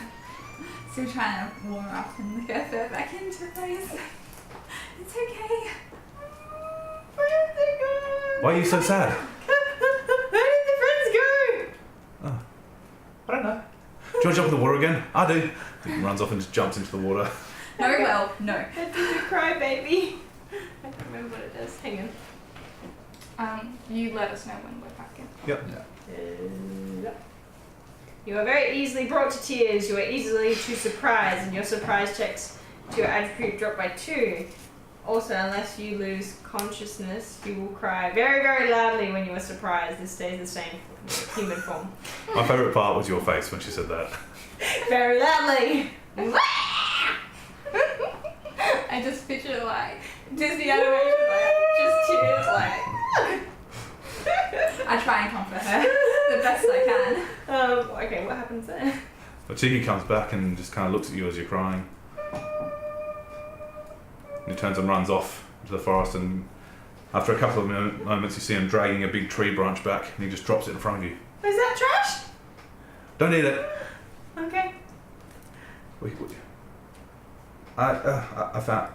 Still trying to warm her up and get her back into place. It's okay. Where did they go? Why are you so sad? Where did the friends go? Oh. I don't know. Do you want to jump in the water again? I do. He runs off and just jumps into the water. No, well, no. Did you cry, baby? I don't remember what it does. Hang on. You let us know when we're back in. You are very easily brought to tears. You are easily too surprised, and your surprise checks to your attribute drop by 2. Also, unless you lose consciousness, you will cry very, very loudly when you are surprised. This stays the same for human form. My favourite part was your face when she said that. Very loudly. I just picture like Disney animation, like just tears, like. I try and comfort her the best I can. Okay, what happens then? But Chigi comes back and just kind of looks at you as you're crying. And he turns and runs off into the forest, and after a couple of moments you see him dragging a big tree branch back, and he just drops it in front of you. Is that trash? Don't eat it! Okay. I found...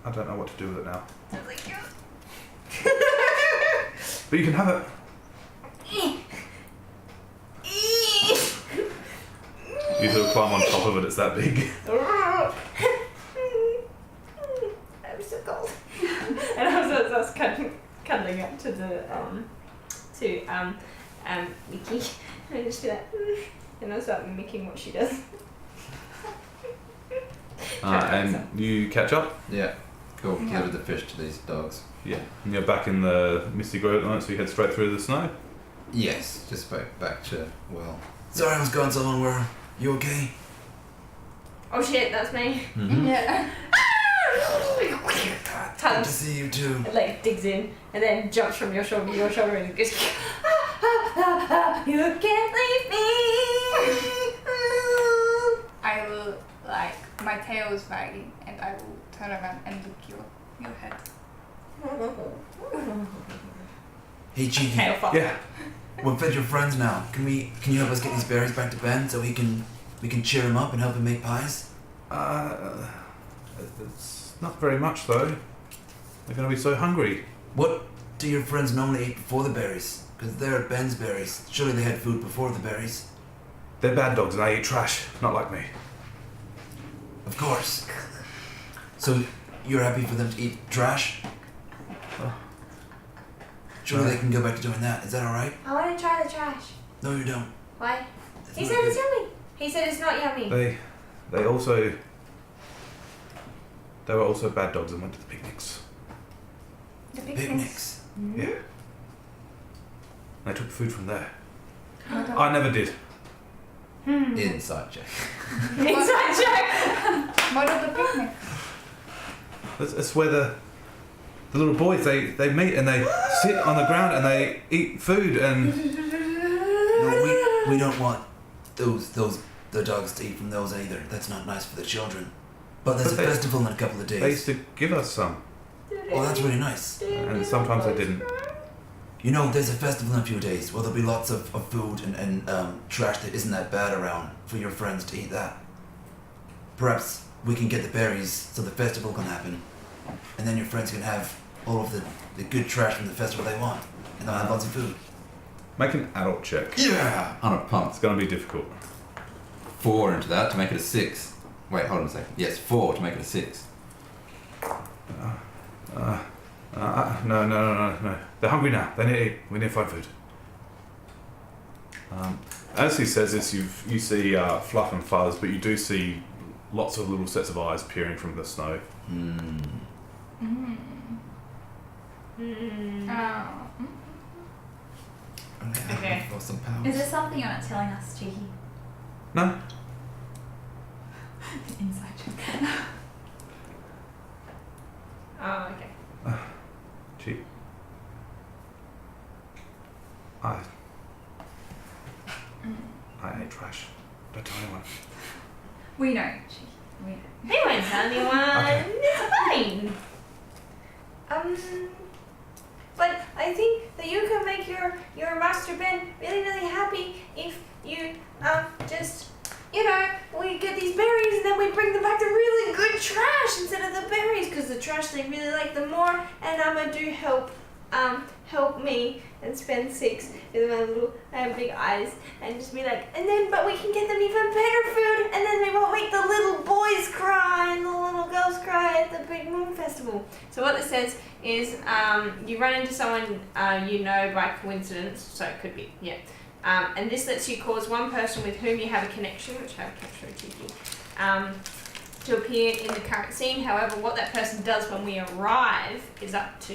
I don't know what to do with it now. But you can have it. You sort of climb on top of it, it's that big. I'm so cold. And I was cuddling up to the Mickey, and I just be like, and I start mimicking what she does. And you catch up? Yeah. Cool. Yeah. Deliver the fish to these dogs. Yeah. And you're back in the Misty Grove at the moment, so you head straight through the snow? Yes. Just back to well. Sorry I was gone so long, were you okay? Oh shit, that's me. Mm-hmm. Yeah. Good to see you too. It like digs in and then jumps from your shoulder to your shoulder and goes, you can't leave me. I will like my tail is wagging and I will turn around and lick your head. Hey Cheeky, Tail flop. Yeah. we're fed your friends now. Can you help us get these berries back to Ben so we can cheer him up and help him make pies? It's not very much though. They're going to be so hungry. What do your friends normally eat before the berries? Because they're at Ben's berries. Surely they had food before the berries. They're bad dogs and they eat trash, not like me. Of course. So you're happy for them to eat trash? Surely they can go back to doing that. Is that alright? I want to try the trash. No, you don't. Why? It's He not said it's good. yummy. He said it's not yummy. They were also bad dogs and went to the picnics. The Picnics. Yeah. They took food from there. I never did. Inside check. Inside check. What are the picnics? It's where the little boys they meet and they sit on the ground and they eat food and No, we don't want the dogs to eat from those either. That's not nice for the children. But there's But a they- festival in a couple of they days. used to give us some. Oh, that's really nice. And sometimes they didn't. You know, there's a festival in a few days where there'll be lots of food and trash that isn't that bad around for your friends to eat that. Perhaps we can get the berries so the festival can happen. And then your friends can have all of the good trash from the festival they want. And they'll have lots of food. Make an adult check. Yeah. On a pump. It's going to be difficult. 4 into that to make it a 6. Wait, hold on a second. Yes, 4 to make it a 6. No. They're hungry now. They need to eat. We need to find food. As he says this, you see fluff and fuzz, but you do see lots of little sets of eyes peering from the snow. Mm. Okay. For some powers. Is there something you're not telling us, Cheeky? No. Inside joke. Oh, okay. Cheap. I hate trash. Don't tell anyone. We know, Cheeky. We know. They won't tell anyone. Okay. It's fine. But I think that you can make your master Ben really, really happy if you just, we get these berries and then we bring them back to really good trash instead of the berries, because the trash they really like them more. And I'ma do help me and spend 6 with my little big eyes and just be like, but we can get them even better food, and then we won't make the little boys cry and the little girls cry at the big moon festival. So what this says is you run into someone by coincidence, so it could be, and this lets you cause one person with whom you have a connection, which I have captured cheeky, to appear in the current scene. However, what that person does when we arrive is up to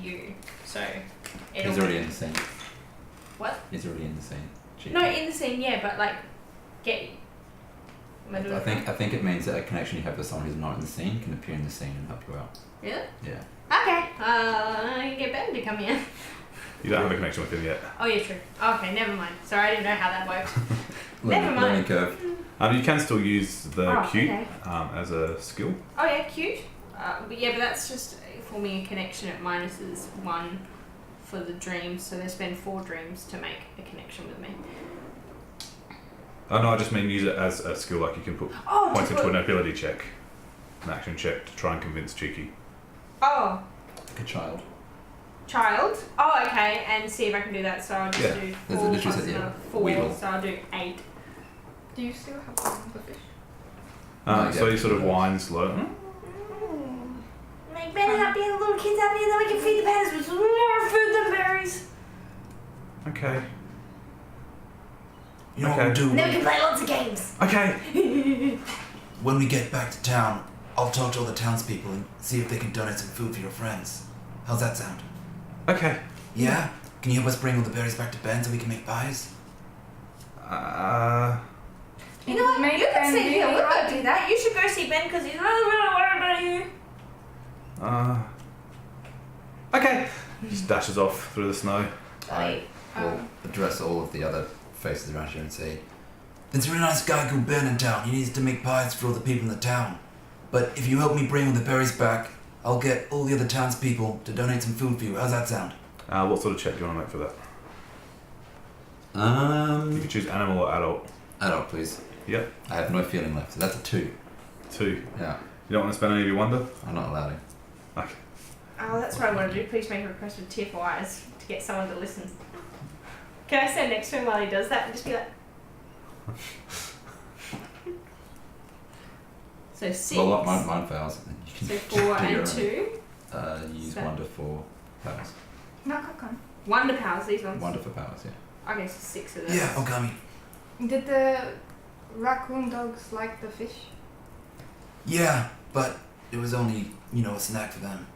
you. So He's already in the scene. What? He's already in the scene. Cheeky. No, in the scene, yeah, but like, get. Am I doing it wrong? I think it means that a connection you have with someone who's not in the scene can appear in the scene and help you out. Really? Yeah. Okay. I get Ben to come here. You don't have a connection with him yet. Oh yeah, true. Okay, never mind. Sorry, I didn't know how that worked. Never mind. Learning curve. You can still use the cute okay. as a skill. Oh yeah, cute. But that's just forming a connection. It minuses 1 for the dreams, so they spend 4 dreams to make a connection with me. Oh no, I just mean use it as a skill, like you can put points into an ability check, an action check to try and convince Cheeky. Oh, Like a child. child. Oh, okay, and see if I can do that. So I'll just Yeah, do there's 4 literally plus says, yeah, another 4, wheel. so I'll do 8. Do you still have one of the fish? So he sort of whines low. Make Ben happy and the little kids happy, and then we can feed the pandas with more food than berries. Okay. You know what we'll do? And then we can play lots of games. Okay. When we get back to town, I'll talk to all the townspeople and see if they can donate some food for your friends. How's that sound? Okay. Yeah? Can you help us bring all the berries back to Ben so we can make pies? You know what? Make You can Ben stay here. really We'll go happy. do that. You should go see Ben because he's really worried about you. Okay. Just dashes off through the snow. I will address all of the other faces around here and say, There's a really nice guy called Ben in town. He needs to make pies for all the people in the town. But if you help me bring all the berries back, I'll get all the other townspeople to donate some food for you. How's that sound? What sort of check do you want to make for that? You can choose animal or adult. adult, please. Yep. I have no feeling left, so that's a 2. 2. Yeah, You don't want to spend any of your wonder? I'm not allowed to. Okay. Oh, that's what I want to do. Please make a request with tearful eyes to get someone to listen. Can I stand next to him while he does that and just be like... So 6. Well, mine fails. You can So 4 do your and own. 2. Use So- wonder for powers. Nakakan. Wonder powers, these ones. Wonder for powers, yeah. Okay, so 6 of those. Yeah, Ogami. Did the raccoon dogs like the fish? Yeah, but it was only, a snack for them.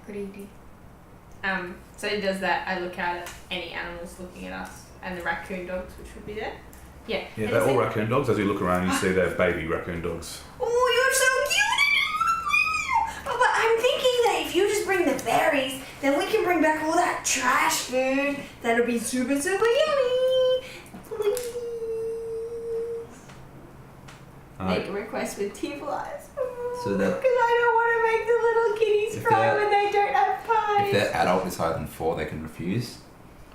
Greedy. So he does that. I look out at any animals looking at us and the raccoon dogs, which would be there. Yeah. Yeah, And they're is all it- raccoon dogs. As you look around, you see they're baby raccoon dogs. Oh, you're so cute! Oh, but I'm thinking that if you just bring the berries, then we can bring back all that trash food. That'll be super, super yummy. Please. Make a request with tearful eyes. So that- Because I don't want to make the little kitties If cry they're- when they don't have pies. If their adult is higher than 4, they can refuse.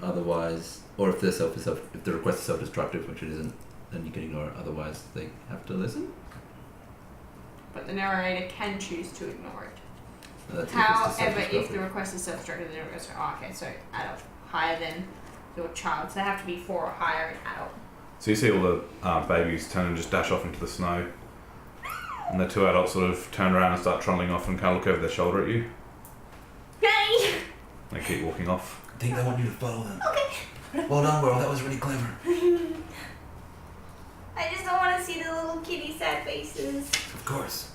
Otherwise, or if if the request is self-destructive, which it isn't, then you can ignore it. Otherwise, they have to listen. But the narrator can choose to ignore it. That's if it's However, if self-destructive. the request is self-destructive, then it goes, so adult higher than your child. So they have to be 4 or higher in adult. So you see all the babies turn and just dash off into the snow. And the 2 adults sort of turn around and start trundling off and kind of look over their shoulder at you. Yay! They keep walking off. I think they want you to follow them. Okay. Well done, world. That was really clever. I just don't want to see the little kitty sad faces. Of course.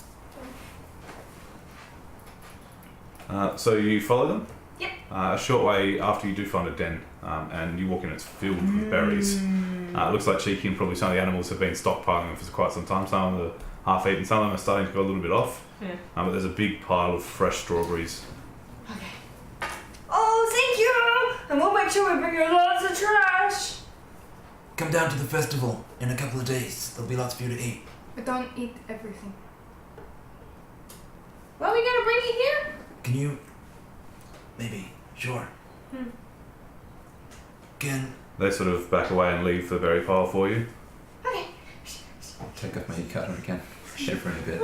So you follow them? Yep. A short way after you do find a den, and you walk in, it's filled with berries. It looks like Cheeky and probably some of the animals have been stockpiling them for quite some time. Some of them are half eaten, some of them are starting to go a little bit off. Yeah. But there's a big pile of fresh strawberries. Okay. Oh, thank you! And we'll make sure we bring you lots of trash. Come down to the festival in a couple of days. There'll be lots for you to eat. But don't eat everything. Well, we gonna bring you here? Can you... Maybe. Sure. Can... They sort of back away and leave the berry pile for you. Okay. Take off my cutter again. Shivering a bit.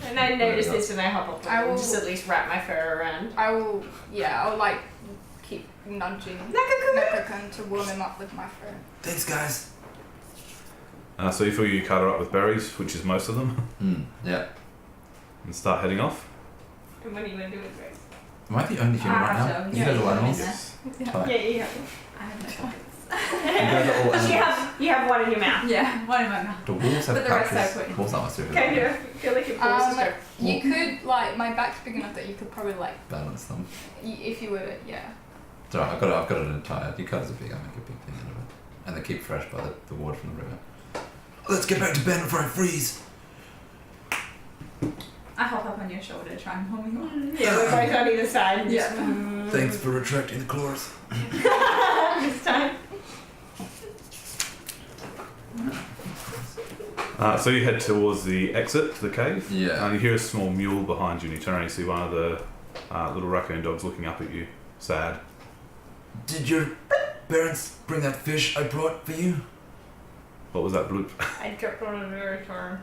And I notice this and I hop up I and will- just at least wrap my fur around. I'll like keep nudging Nakakun to warm him up with my fur. Thanks, guys. So you fill your cutter up with berries, which is most of them, Yeah. and start heading off. And what are you gonna do with Grace? Am I the only human right now? so, You yeah, guys are you animals? Yes. Fine. Yeah, you have. I have no choice. You guys are all animals. You have one in your mouth. Yeah, one in my mouth. Do wolves have But the rest I pouches? put in. Wolves aren't super Kind of feel like your pulse is going. You could like my back's big enough that you could probably like balance them. if you were So I've got an entire. Your cutters are big. I make a big thing out of it, and they keep fresh by the water from the river. Let's get back to bed before I freeze. I hop up on your shoulder to try and hold me up. Yeah, we're both on either side. And just, Thanks for retracting the claws. this time. So you head towards the exit to the cave. Yeah. And you hear a small mule behind you, and you turn and you see one of the little raccoon dogs looking up at you, sad. Did your parents bring that fish I brought for you? What was that bloop? I dropped one on the very farm.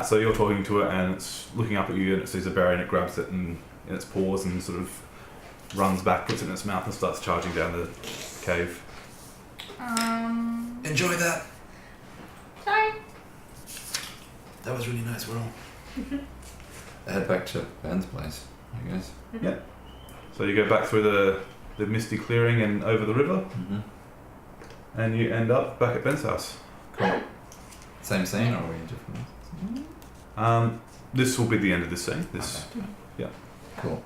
So you're talking to it, and it's looking up at you, and it sees a berry, and it grabs it in its paws and sort of runs back, puts it in its mouth, and starts charging down the cave. Enjoy that. Sorry. That was really nice, Will. Head back to Ben's place, I guess. So you go back through the misty clearing and over the river, and you end up back at Ben's house. Cool. Same scene, or are we in different? This will be the end of this scene. This, Cool.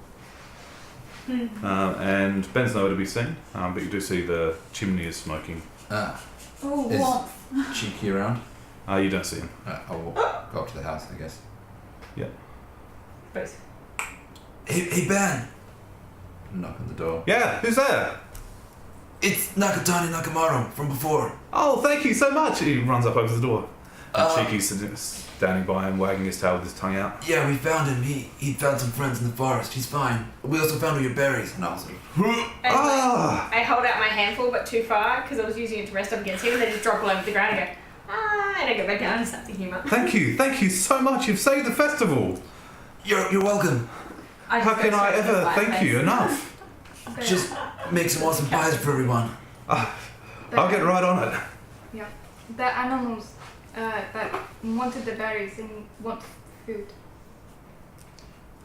and Ben's nowhere to be seen, but you do see the chimney is smoking. Ah, Oh, Is- warmth. Cheeky around. You don't see him. I'll go up to the house, I guess. Both. Hey, Ben. Knock on the door. Yeah, who's there? It's Nakatani Nakamaro from before. Oh, thank you so much. He runs up over the door. And Uh, Cheeky's standing by him, wagging his tail with his tongue out. Yeah, we found him. He found some friends in the forest. He's fine. We also found all your berries. And I was like, Ah! I hold out my handful, but too far because I was using it to rest up against him, and then just drop all over the ground and go, and I go back down and start thinking about. Thank you so much. You've saved the festival. you're welcome. I How just can go I straight to ever the thank you fireplace. enough? Just make some awesome pies for everyone. I'll get right on it. The animals that wanted the berries and want food.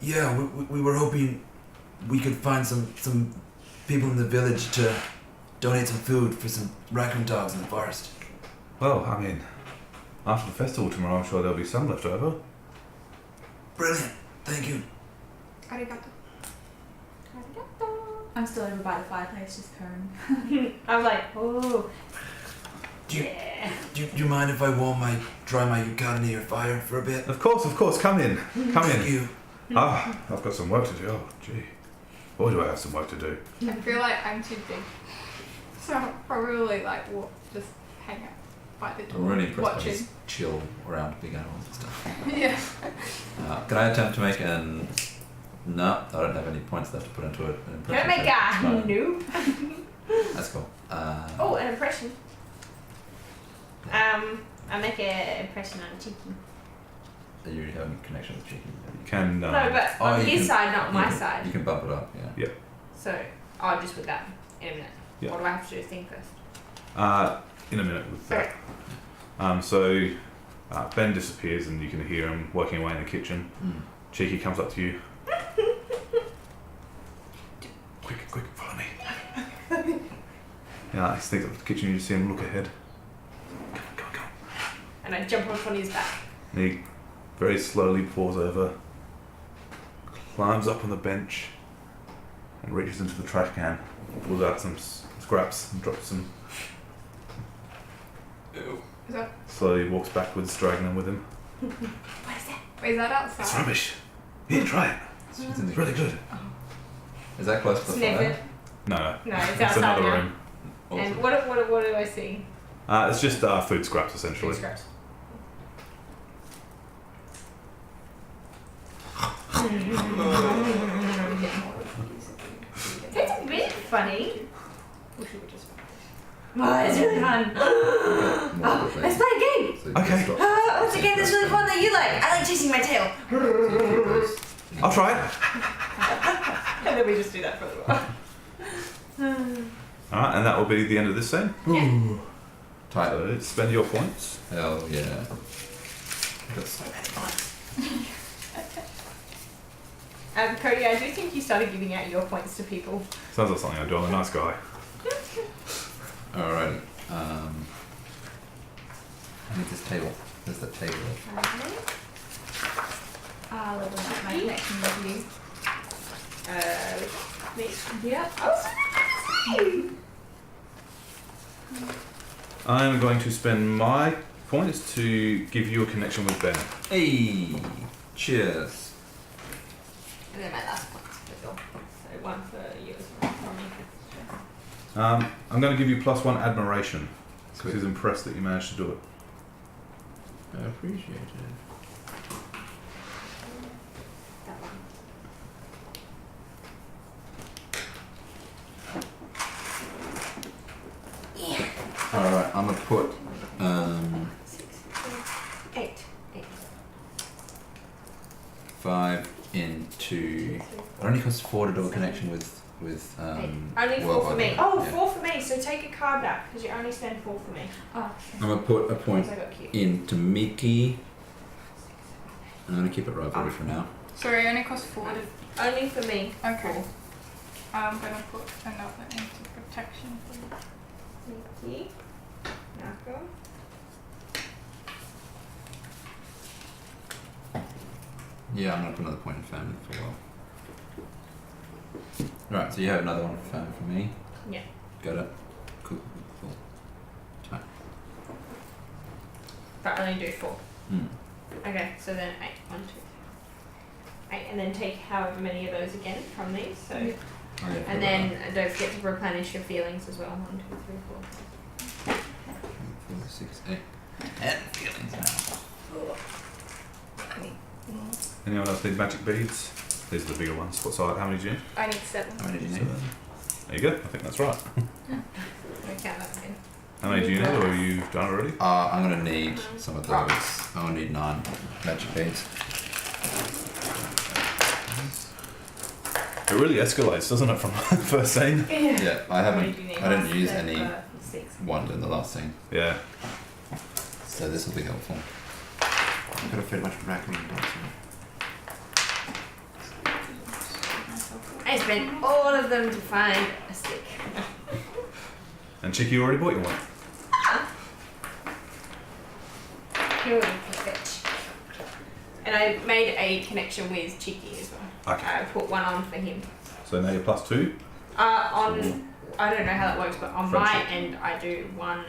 Yeah, we were hoping we could find some people in the village to donate some food for some raccoon dogs in the forest. Well, I mean, after the festival tomorrow, I'm sure there'll be some left over. Brilliant. Thank you. Arigato. I'm still over by the fireplace, just purring. I'm like, oh. Do you- Yeah. Do you mind if I dry my yukata near your fire for a bit? Of course. Come in. Come Thank in. you. I've got some work to do. Oh, gee. Boy, do I have some work to do. I feel like I'm too big, so I'll probably like just hang out by the door, I'm really impressed by watching. his chill around big animals and stuff. Yeah. Can I attempt to make an... No, I don't have any points left to put into it. An Can I impression make check. a No. noob? That's cool. Oh, an impression. I make an impression on Cheeky. You have a connection with Cheeky. You can. No, but Oh, on you his can- side, not my you can, side. You can bump it up, yeah. So I'll just put that in a minute. Yeah. What do I have to do? Think first. In a minute with Okay. that. So Ben disappears, and you can hear him working away in the kitchen. Cheeky comes up to you. Quick, follow me. He sneaks up to the kitchen and you see him look ahead. Come on. And I jump up on his back. And he very slowly falls over, climbs up on the bench, and reaches into the trash can, pulls out some scraps and drops them. Is that? Slowly walks backwards, dragging them with him. What is that? Is that outside? It's rubbish. Here, try it. It's in the It's really good. Is that close to the Sniff fire? it. No. No, it's It's outside another now. room. Awesome. And what do I see? It's just food scraps, essentially. Food scraps. It's a bit funny. Oh, it's really fun. Let's play a game. Okay. What's a game that's really fun that you like? I like chasing my tail. I'll try it. And then we just do that for a little while. Alright, and that will be the end of this scene. Yeah. Tight. So spend your points. Hell yeah. Got so many points. Cody, I do think you started giving out your points to people. Sounds like something I do. I'm a nice guy. Alrighty. I need this table. There's that table. I'll level up my connection with you. Me? Yep. Oh, I'm going to spend my points to give you a connection with Ben. Hey! Cheers. and then my last points for Bill. So one for you as well from me. I'm going to give you +1 admiration. Sweet. Because he's impressed that you managed to do it. I appreciate it. That one. Alright, I'm gonna put 6, 8. 5 into. It only costs 4 to do a connection with Only 4 World for Wide me. Web. Oh, Yeah. 4 for me. So take a card back because you only spend 4 for me. Oh, I'm gonna put a point Because I got cute. into Mickey. I'm gonna keep it rivalry for now. Sorry, it only costs 4. Only for me. Okay. I'm gonna put another into protection for you. Mickey. Nako. Yeah, I'm gonna put another point in family for a while. Right, so you have another one for family for me. Yeah. Got it. Cool. Time. But only do 4. Mm. Okay, so then 8. 1, 2, 3. 8, and then take however many of those again from these. So, Oh, yeah, and then don't forget to replenish your feelings as well. 1, 2, 3, 4. 4, 6, 8. 10 feelings now. Anyone else need magic beads? These are the bigger ones. What size? How many do you need? I need 7. How many do you need? 7. There you go. I think that's right. I count that again. How many do you need, or have you done already? I'm gonna need some of those. I'm gonna need 9 magic beads. It really escalates, doesn't it, from the first scene? Yeah, I How many do you need? didn't use any 6. wand in the last scene, Yeah. so this will be helpful. I've got a fair bunch of raccoon dots I spent all of them to find a stick. And Chicky, you already bought your one. Here we go, fetch. And I made a connection with Cheeky as well. Okay. I put one on for him. So now you're +2. On, I don't know how that works, but on my Friendship. end I do 1.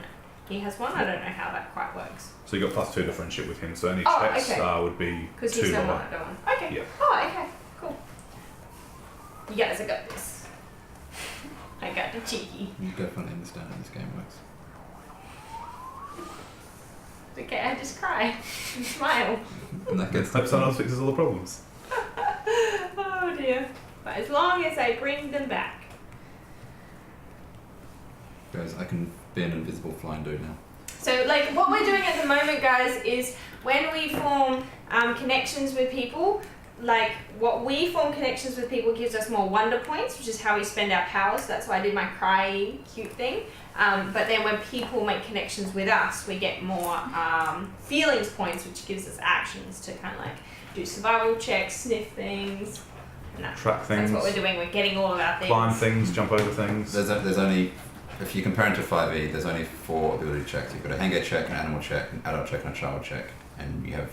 He has 1. I don't know how that quite works. So you got +2 to friendship with him. So any Oh, checks okay. would be Because 2 he's done 1, lower. I don't want. Okay. Yeah. Oh, okay. Cool. You guys, I got this. I got the Cheeky. You definitely understand how this game works. It's okay, I just cry and smile. And that gets Hope someone else fixes all the problems. Oh dear. But as long as I bring them back. Guys, I can be an invisible flying dude now. So, like, what we're doing at the moment, guys, is when we form connections with people, like, what we form connections with people gives us more wonder points, which is how we spend our powers. That's why I did my cry cute thing. But then when people make connections with us, we get more feelings points, which gives us actions to kind of, like, do survival checks, sniff things. And Track things. That's what we're doing. We're getting all of our things. Climb things, jump over things. There's only if you compare it to 5e, there's only 4 ability checks. You've got a Henge check, an animal check, an adult check, and a child check. And you have,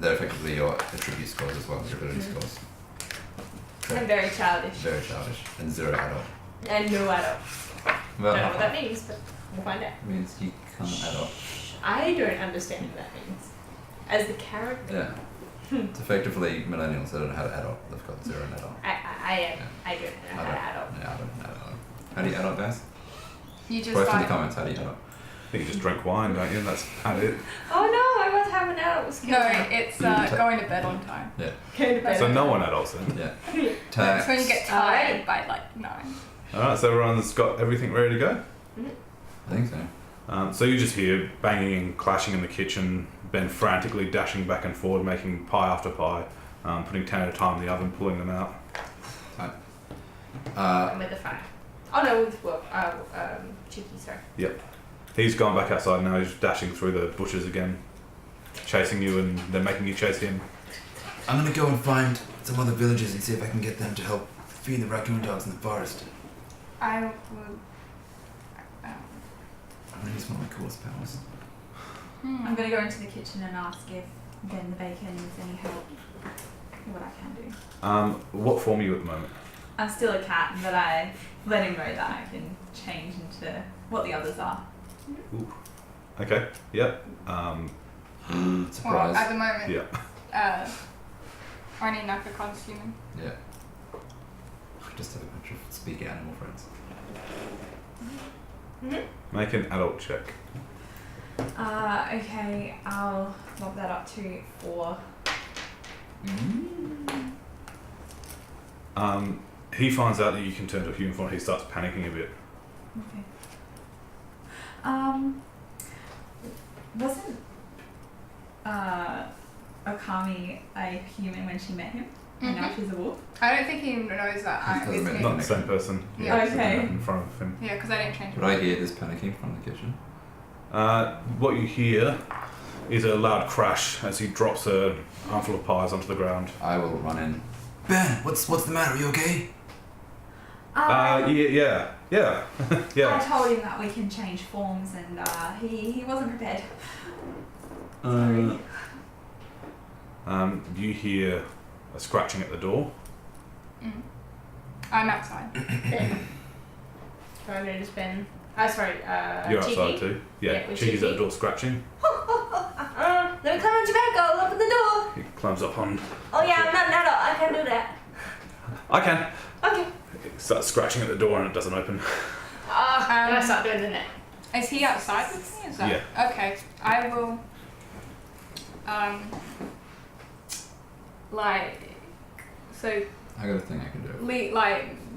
they're effectively your attribute scores as well as your ability scores. I'm very childish. Very childish. And 0 adult. And no adult. Well, Don't know what that means, but we'll find out. It means you become adult. I don't understand what that means. As the character. Yeah. It's effectively millennials that don't know how to adult. They've got 0 and adult. I don't know how to adult. Yeah, I don't know adult. How do you adult, guys? You just Post in the like comments, how do you adult? I think you just drink wine, don't you? That's about it. Oh no, I must have an adult skill. no, it's going to bed on time. Yeah. Go to bed. So no one adults then. Yeah. That's when you Tax. get tired by like 9. Alright, so everyone's got everything ready to go? I think so. So you just hear banging and clashing in the kitchen, Ben frantically dashing back and forward, making pie after pie, putting 10 at a time in the oven, pulling them out. I'm with the fire. Oh no, with Cheeky, sorry. Yep. He's gone back outside now, he's dashing through the bushes again, chasing you and then making you chase him. I'm gonna go and find some other villagers and see if I can get them to help feed the raccoon dogs in the forest. I will. I'm gonna use one of my coolest powers. I'm gonna go into the kitchen and ask if Ben the Bacon needs any help. What I can do. What form are you at the moment? I'm still a cat, but I let him know that I can change into what the others are. Ooh. Okay, yep. Well, Surprise. at the moment, Yeah. only Nakacon's human. Yeah. I just have a bunch of speaking animal friends. Make an adult check. Okay, I'll lock that up to 4. He finds out that you can turn to a human form, he starts panicking a bit. Okay. Wasn't Okami a human when she met him? And now she's a wolf? I don't think he knows that Doesn't it's matter. me. Not the same person. Yeah. it's Okay. in front of him. Yeah, because I didn't change it. Would I hear this panicking from the kitchen? What you hear is a loud crash as he drops a armful of pies onto the ground. I will run in. Ben, what's the matter? Are you okay? Yeah. I told him that we can change forms and he wasn't prepared. Sorry. You hear a scratching at the door. I'm outside. Do I notice Ben? Sorry, You're Cheeky. outside too. Yeah, Yeah, with Cheeky's Cheeky. at the door scratching. Let me come on your back, I'll open the door. He climbs up on. Oh yeah, I'm not an adult, I can do that. I can. Okay. He starts scratching at the door and it doesn't open. And I start doing the net. Is he outside with me? Is that okay? I will. So I got a thing I can do.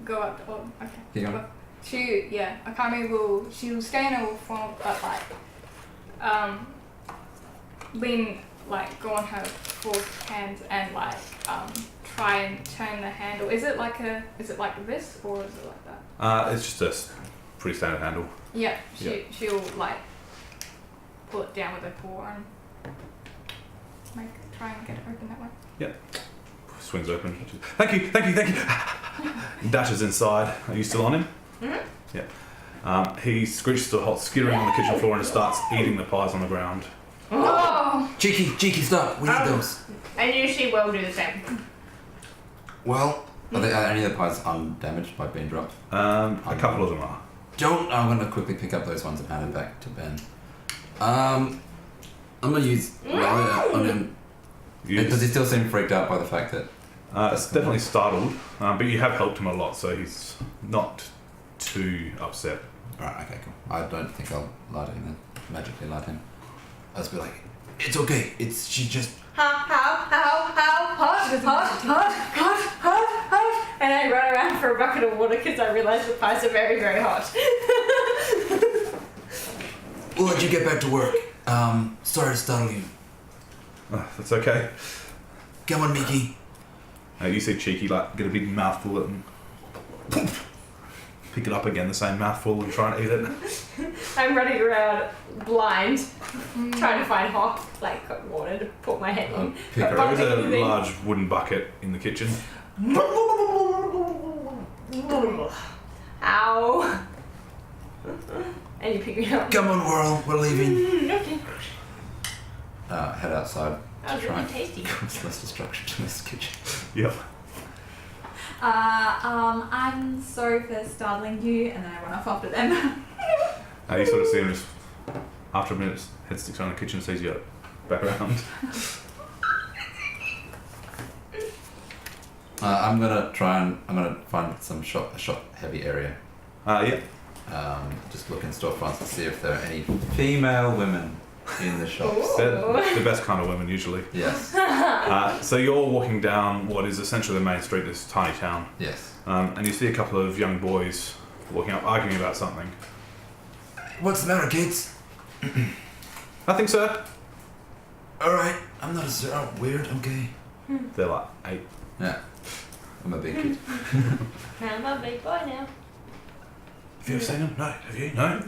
go up. Oh, okay. Keep going. Akami she'll stay in her wolf form, but lean, go on her forth hands and try and turn the handle. Is it like this or is it like that? It's just a pretty standard handle. Yeah, Yeah. she'll pull it down with her paw and try and get it open that way. Swings open. Thank you. He dashes inside. Are you still on him? Mm-hmm. Yeah. He screeches to a halt, skittering on the kitchen floor and starts eating the pies on the ground. Oh! Cheeky, stop. We need those. I knew she will do the same. Well, Are any of the pies undamaged by being dropped? A couple of them are. I'm going to quickly pick up those ones and hand them back to Ben. I'm going to use Riot on him. Does he still seem freaked out by the fact that... It's definitely startled, but you have helped him a lot, so he's not too upset. Alright, okay, cool. I don't think I'll lie to him then. Magically lie to him. I'll just be like, it's okay. She just. Hot. And I run around for a bucket of water because I realise the pies are very, very hot. We'll let you get back to work. Sorry to startle you. That's okay. Come on, Mickey. You see Cheeky get a big mouthful and pick it up again, the same mouthful, and try and eat it. I'm running around blind, trying to find hot water to put my head in. Pick her There up. is a large wooden bucket in the kitchen. Ow. And you pick it up. Come on, Whirl, we're leaving. Okay. Head outside That was to try really and tasty. cause less destruction to this kitchen. Yep. I'm sorry for startling you, and then I run off after them. You sort of see him just, after a minute, head sticks around the kitchen, sees you back around. I'm gonna find some shop heavy area. Yeah. Just look in storefronts to see if there are any female women in the shops. They're the best kind of women, usually. Yes. So you're walking down what is essentially the main street, this tiny town. Yes. And you see a couple of young boys walking up, arguing about something. What's the matter, kids? Nothing, sir. Alright, I'm not a sir. Oh, weird, okay. They're like 8. Yeah. I'm a big kid. I'm a big boy now. Have you ever seen them? No. Have you? No.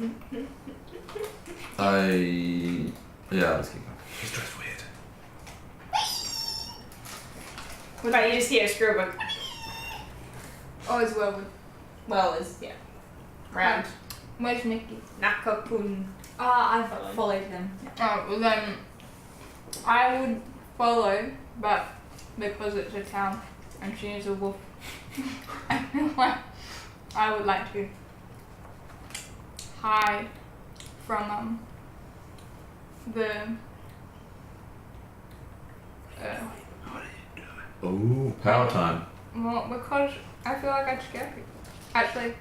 Let's keep going. He's dressed weird. What about you just hear a screw go, Oh, as well. well, yeah. Round. Where's Nikki? Nakakun. I've followed them. Oh, well then, I would follow, but because it's a town and she is a wolf, I feel like I would like to hide from the Ooh, power time. well, because I feel like I'd scare people. Actually,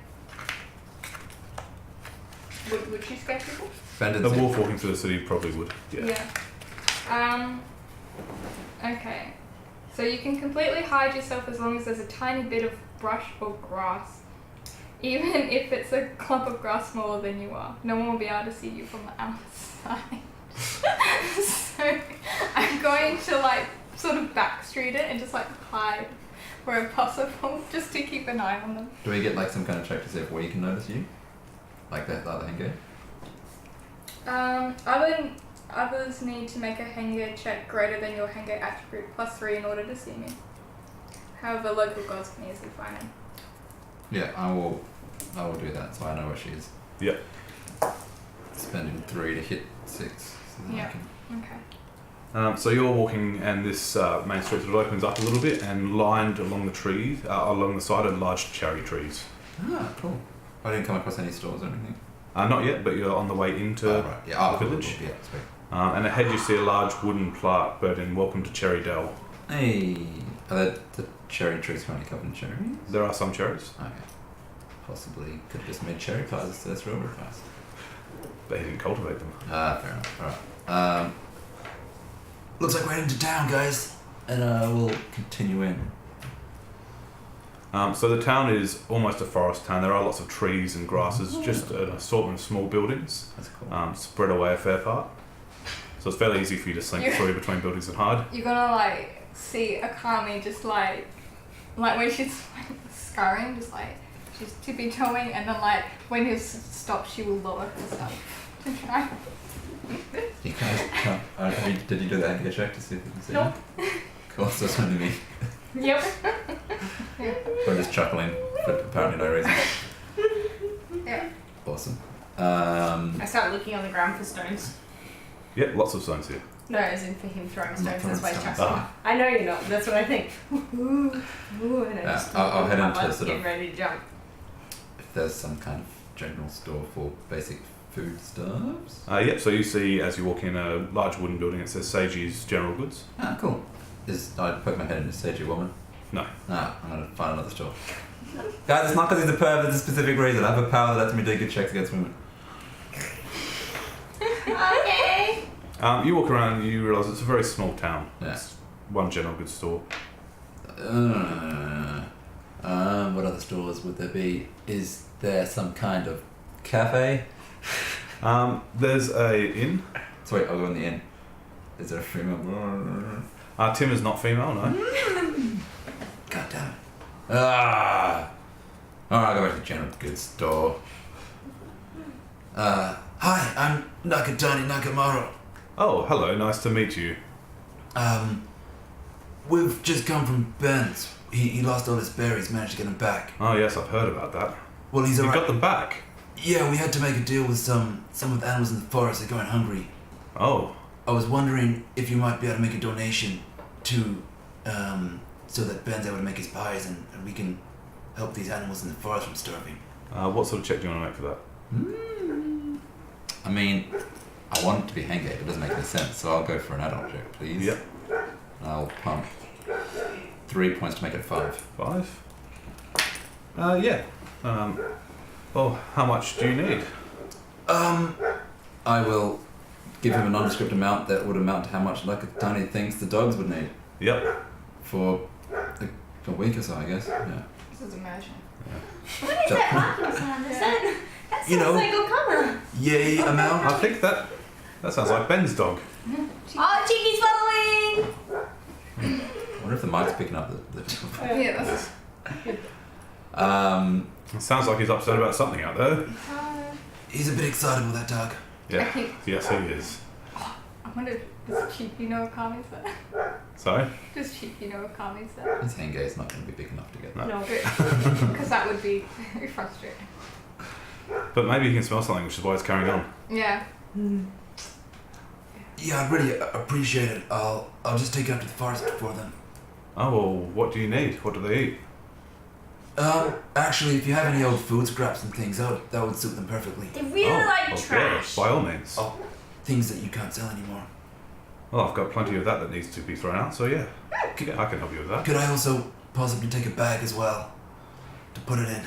would she scare people? The wolf walking through the city probably would. Yeah. Okay. So you can completely hide yourself as long as there's a tiny bit of brush or grass. Even if it's a clump of grass smaller than you are. No one will be able to see you from the outside. So I'm going to like sort of backstreet it and just like hide where possible just to keep an eye on them. Do we get like some kind of check to see if we can notice you? Like that other Henge? Others need to make a Henge check greater than your Henge attribute +3 in order to see me. However, local gods can easily find me. Yeah, I will do that so I know where she is. Yep. Spending 3 to hit 6. So then Yeah. I can... Okay. So you're walking, and this main street sort of opens up a little bit, and lined along the trees, along the side, are large cherry trees. Ah, cool. I didn't come across any stores or anything. Not yet, but you're on the way into Right. Yeah, the village. Yeah, sweet. And ahead you see a large wooden plaque burning "Welcome to Cherry Dell." Hey, are the cherry trees currently covered in cherries? There are some cherries, Okay. Possibly could have just made cherry pies instead of strawberry pies. but he didn't cultivate them. Ah, fair enough. Alright. Looks like we're heading to town, guys. And we'll continue in. So the town is almost a forest town. There are lots of trees and grasses, just an assortment of small buildings, That's cool. spread away a fair part. So it's fairly easy for you to slink through between buildings and hide. You're gonna like see Akami just like when she's like scurrying, just like she's tippy toeing, and then like when he stops, she will lower herself to try. You guys can't. Did you do the Henge check to see if you can see Nope. me? Cool, so it's only me. Yep. I'm just chuckling for apparently no reason. Yeah. Awesome. I start looking on the ground for stones. Yeah, lots of stones here. No, as in for him throwing I'm not stones. That's why he's throwing chucking. stones. I know you're not. That's what I think. Ooh, and I Yeah, just I'll head my into legs sort of- getting ready to jump. If there's some kind of general store for basic foodstuffs. Yep, so you see as you walk in a large wooden building, it says Seiji's General Goods. Ah, cool. I poke my head in. Is Seiji a woman? No. Ah, I'm gonna find another store. Guys, it's not because he's a perv. There's a specific reason. I have a power that lets me do good checks against women. Okay. You walk around and you realise it's a very small town. Yeah. It's one general goods store. What other stores would there be? Is there some kind of cafe? There's a inn. So wait, I'll go in the inn. Is there a female? Tim is not female, no. God damn it. Ah! Alright, I'll go back to the general goods store. Hi, I'm Nakatani Nakamaro. Oh, hello, nice to meet you. We've just come from Ben's. He lost all his berries, managed to get them back. Oh yes, I've heard about that. Well, he's You alright. got them back? Yeah, we had to make a deal with some of the animals in the forest. They're going hungry. Oh, I was wondering if you might be able to make a donation to, so that Ben's able to make his pies and we can help these animals in the forest from starving. what sort of check do you want to make for that? I mean, I want it to be Henge, but it doesn't make any sense, so I'll go for an adult check, please. Yep. I'll pump 3 points to make it 5. 5? Yeah. Well, how much do you need? I will give him a nondescript amount that would amount to how much Nakatani thinks the dogs would need Yep. for a week or so, I guess. Yeah. This is immersion. What is that barking sound? Is that You know- sounds like Okama. Yay amount? I think that sounds like Ben's dog. Oh, Cheeky's following! I wonder if the mic's picking up the Yeah, that's. It sounds like he's upset about something out there. He's a bit excitable, that dog. Yeah. I think. Yes, he is. I wonder, does Cheeky know Okami's there? Sorry? Does Cheeky know Okami's there? His Henge is not going to be big enough to get that. No. Because that would be very frustrating. But maybe he can smell something, which is why it's carrying on. Yeah. Yeah, I'd really appreciate it. I'll just take it up to the forest for them. Oh, well, what do you need? What do they eat? Actually, if you have any old food scraps and things, that would suit them perfectly. They really like trash. By all means. Oh, things that you can't sell anymore. Well, I've got plenty of that needs to be thrown out, so yeah. Yeah, I can help you with that. Could I also possibly take a bag as well to put it in?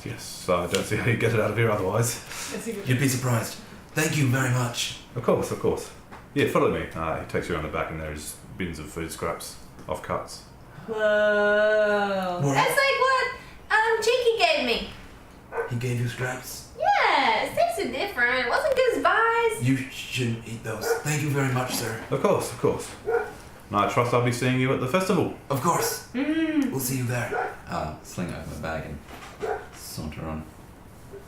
Yes, I don't see how you get it out of here otherwise. You'd be surprised. Thank you very much. Of course, of course. Yeah, follow me. He takes you around the back and there's bins of food scraps, off cuts. Whoa. What? That's like what Cheeky gave me. He gave you scraps? Yeah, it tasted different. It wasn't good as buys. You shouldn't eat those. Thank you very much, sir. Of course, of course. And I trust I'll be seeing you at the festival. Of course. We'll see you there. Sling it over my bag and saunter on.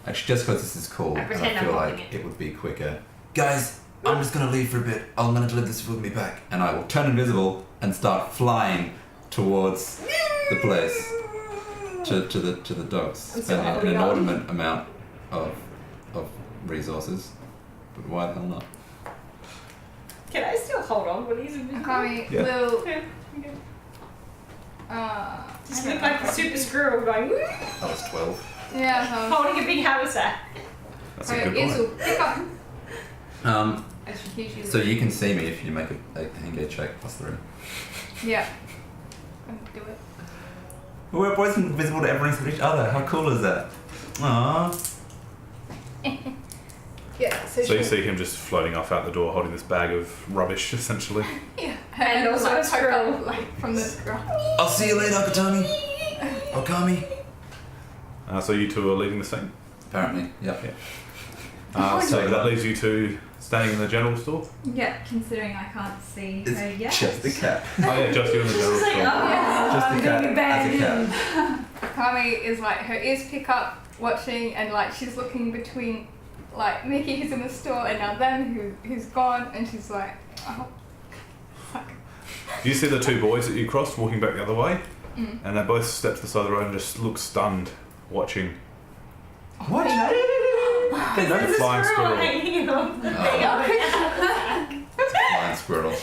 Actually, just because this is cool, I and pretend I I'm feel holding like it. it would be quicker, Guys, I'm just gonna leave for a bit. I'm gonna deliver this food and be back. and I will turn invisible and start flying towards the place, to the dogs, I'm still spending an holding on. inordinate amount of resources. But why the hell not? Can I still hold on when he's invisible? Okami Yeah. will. Yeah, okay. Just I look don't like know. the super squirrel going, That was 12. Yeah, holding a big hamster. That's so a good it point. will pick up. As she usually. So you can see me if you make a Henge check +3. Yeah. I'm gonna do it. We're both invisible to everyone except each other. How cool is that? Aww. Yeah. So So you she'll- see him just floating off out the door holding this bag of rubbish, essentially. Yeah. And also like, a squirrel. poke up, like from the ground. I'll see you later, Akatami. Okami. So you two are leaving the scene. Apparently, yep. So that leaves you two staying in the general store. Yeah, considering I can't see her It's yet. just the cat. Oh yeah, just you in the general It's like, store. oh, Just the I'm cat gonna be as a banned. cat. Okami is like her ears pick up, watching, and like she's looking between like Mickey who's in the store and now them who's gone, and she's like, oh, fuck. You see the two boys that you crossed walking back the other way, Mm. and they both step to the side of the road and just look stunned, watching. What? They know There's a flying squirrel. hanging off the thing Oh. of it. Flying squirrel.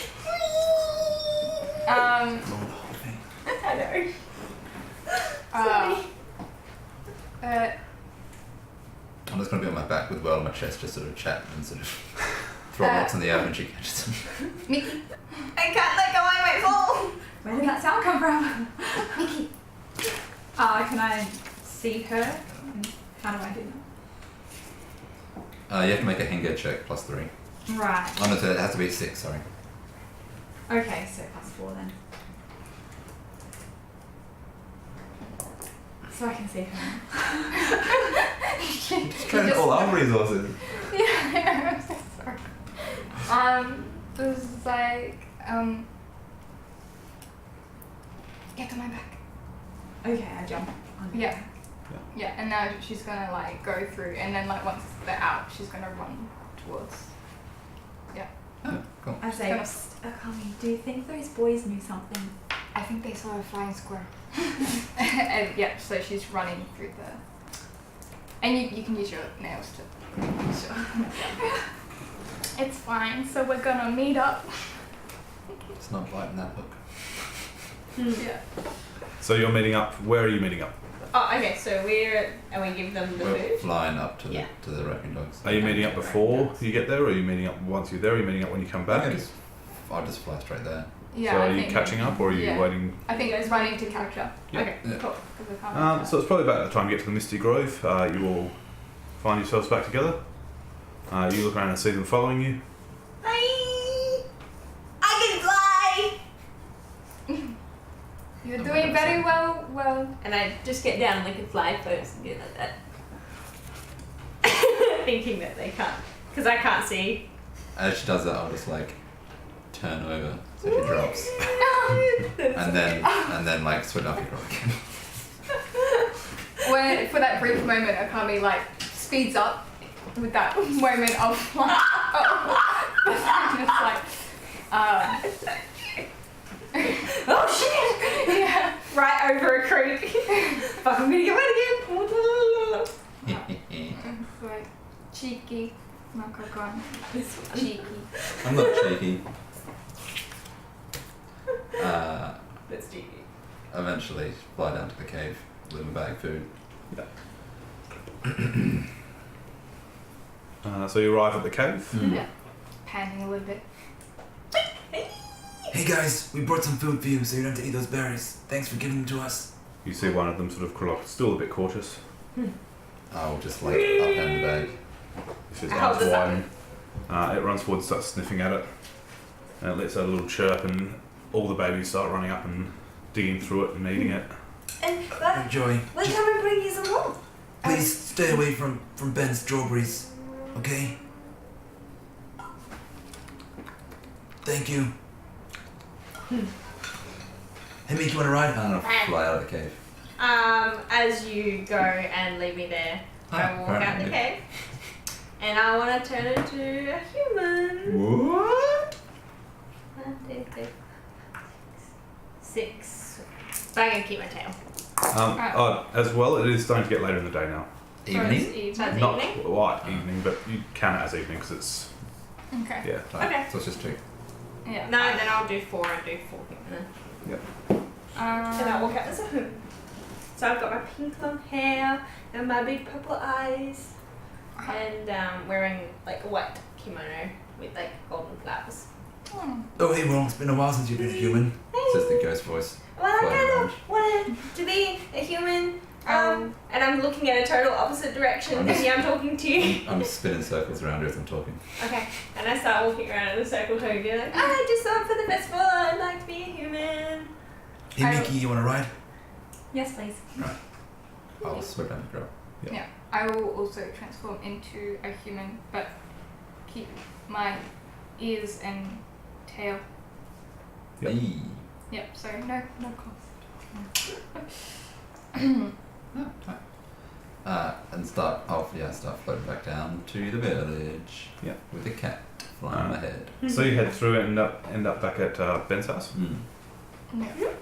I know. I'm just going to be on my back with well on my chest, just sort of chat and sort of throw rocks in the air when she catches them. Mickey, I can't let go, I might fall. Where did that sound come from? Mickey. Can I see her? And how do I do You have to make a Henge check +3. that? Right. Oh no, so it has to be 6, sorry. Okay, so +4 then. So I can see her. Just trying all our resources. Yeah, I'm so sorry. This is like, get to my back. Okay, I jump on her Yeah. back. Yeah, and now she's gonna like go through, and then like once they're out, she's gonna run towards. Oh, cool. I say, Gonna- "Psst, Okami, do you think those boys knew something? I think they saw a flying squirrel. And yeah, so she's running through And you can use your nails to. Sure. It's fine. So we're gonna meet up. It's not biting that hook. Yeah. So you're meeting up. Where are you meeting up? Oh, okay. So and we give them the We're food. flying up to Yeah. the wrecking dogs. Are you meeting up before you get there, or are you meeting up once you're there? Are you meeting up when you come back? I'll just fly straight there. Yeah. So I are you think- catching up, or are you yeah. waiting? I think it's running to catch up. Yeah. Okay, Yeah. cool. 'Cause we can't So it's probably about the time you get to the Misty Grove. You all find yourselves back together. You look around and see them following you. I can fly. You're doing very well. And I just get down and fly first and do like that. Thinking that they can't. Because I can't see. As she does that, I'll just turn over so she drops, and then swim up your again. When for that brief moment, Akami speeds up with that moment of Oh shit! yeah. Right over a creek. Fuck, I'm gonna get wet again. It's like cheeky, Nakakan. This one. Cheeky. I'm not cheeky. That's cheeky. Eventually, fly down to the cave with my bag of food. So you arrive at the cave. Yeah. Panning a little bit. Hey guys, we brought some food for you so you don't have to eat those berries. Thanks for giving them to us. You see one of them sort of crawl up, still a bit cautious. I'll just upend the bag. With his How arms does that- wide. It runs forward and starts sniffing at it. And it lets out a little chirp, and all the babies start running up and digging through it and eating it. And Enjoy. we'll come and bring you some more. Please stay away from Ben's strawberries, okay? Thank you. Hey Mick, you wanna ride? And I'll fly out of the cave. As you go and leave me there, I walk out the cave. And I want to turn into a human. What? 1, 2, 3, 6. But I'm going to keep my tail. As well, it is starting to get later in the day now. Evening? So it's Not evening? quite evening, but you count it as evening because it's, Okay. yeah. Okay. So it's just 2. Yeah. No, then I'll do 4 and do 4 human. And I'll walk out as a human. So I've got my pink long hair and my big purple eyes. And wearing a white kimono with golden flowers. Oh hey Will, it's been a while since you've been a human. Says the ghost voice. Well, I Floating kind around. of wanted to be a human, and I'm looking at a total opposite direction, and yeah, I'm talking to you. I'm spinning circles around her as I'm talking. Okay, and I start walking around in a circle, talking to you I just thought for the festival I'd like to be a human. Hey Mickey, you wanna ride? Yes, please. I'll swim down the girl. Yeah. I will also transform into a human, but keep my ears and tail. Yep. Hey. Yep. So no cost. And start floating back down to the village. Yeah. With the cat flying on my head. So you head through and end up back at Ben's house. Yeah.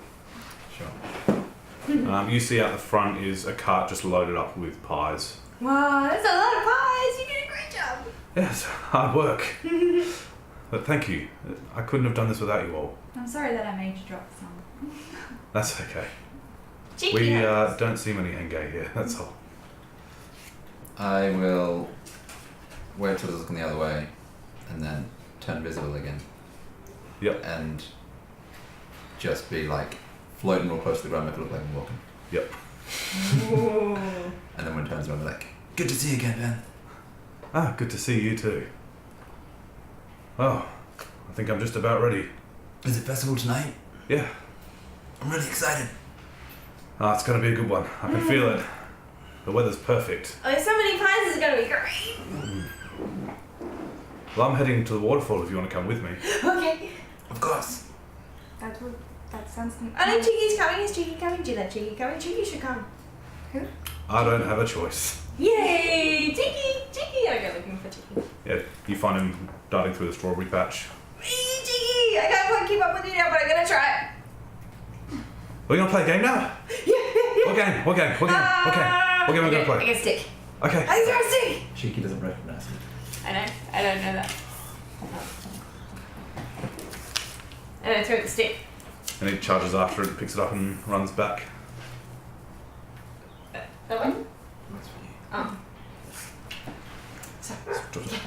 Sure. You see out the front is a cart just loaded up with pies. Wow, that's a lot of pies. You did a great job. Yes, hard work. But thank you. I couldn't have done this without you all. I'm sorry that I made you drop some. That's okay. Cheeky We nuts. don't see many Henge here, that's all. I will wait till it's looking the other way and then turn visible again. Yep. And just be floating real close to the ground, make it look like I'm walking. Yep. Ooh. And then when it turns around, I'm Good to see you again, Ben. Ah, good to see you too. Oh, I think I'm just about ready. Is it festival tonight? Yeah. I'm really excited. It's gonna be a good one. I can feel it. The weather's perfect. Oh, there's so many pies. It's gonna be great. Well, I'm heading to the waterfall if you want to come with me. Okay. Of course. That sounds. I know Cheeky's coming. Is Cheeky coming? Do you let Cheeky come? Cheeky should come. I don't have a choice. Yay! Cheeky! Cheeky! I go looking for Cheeky. Yeah, you find him darting through the strawberry patch. Cheeky! I can't quite keep up with you now, but I'm gonna try. We're gonna play a game now? Yeah. What game? What game? What game? What game? What game are we gonna I play? get a stick. Okay. I throw a stick! Cheeky doesn't recognize it. I know. I don't know that. And I throw the stick. And he charges after it, picks it up and runs back. That one? That's for you. Oh.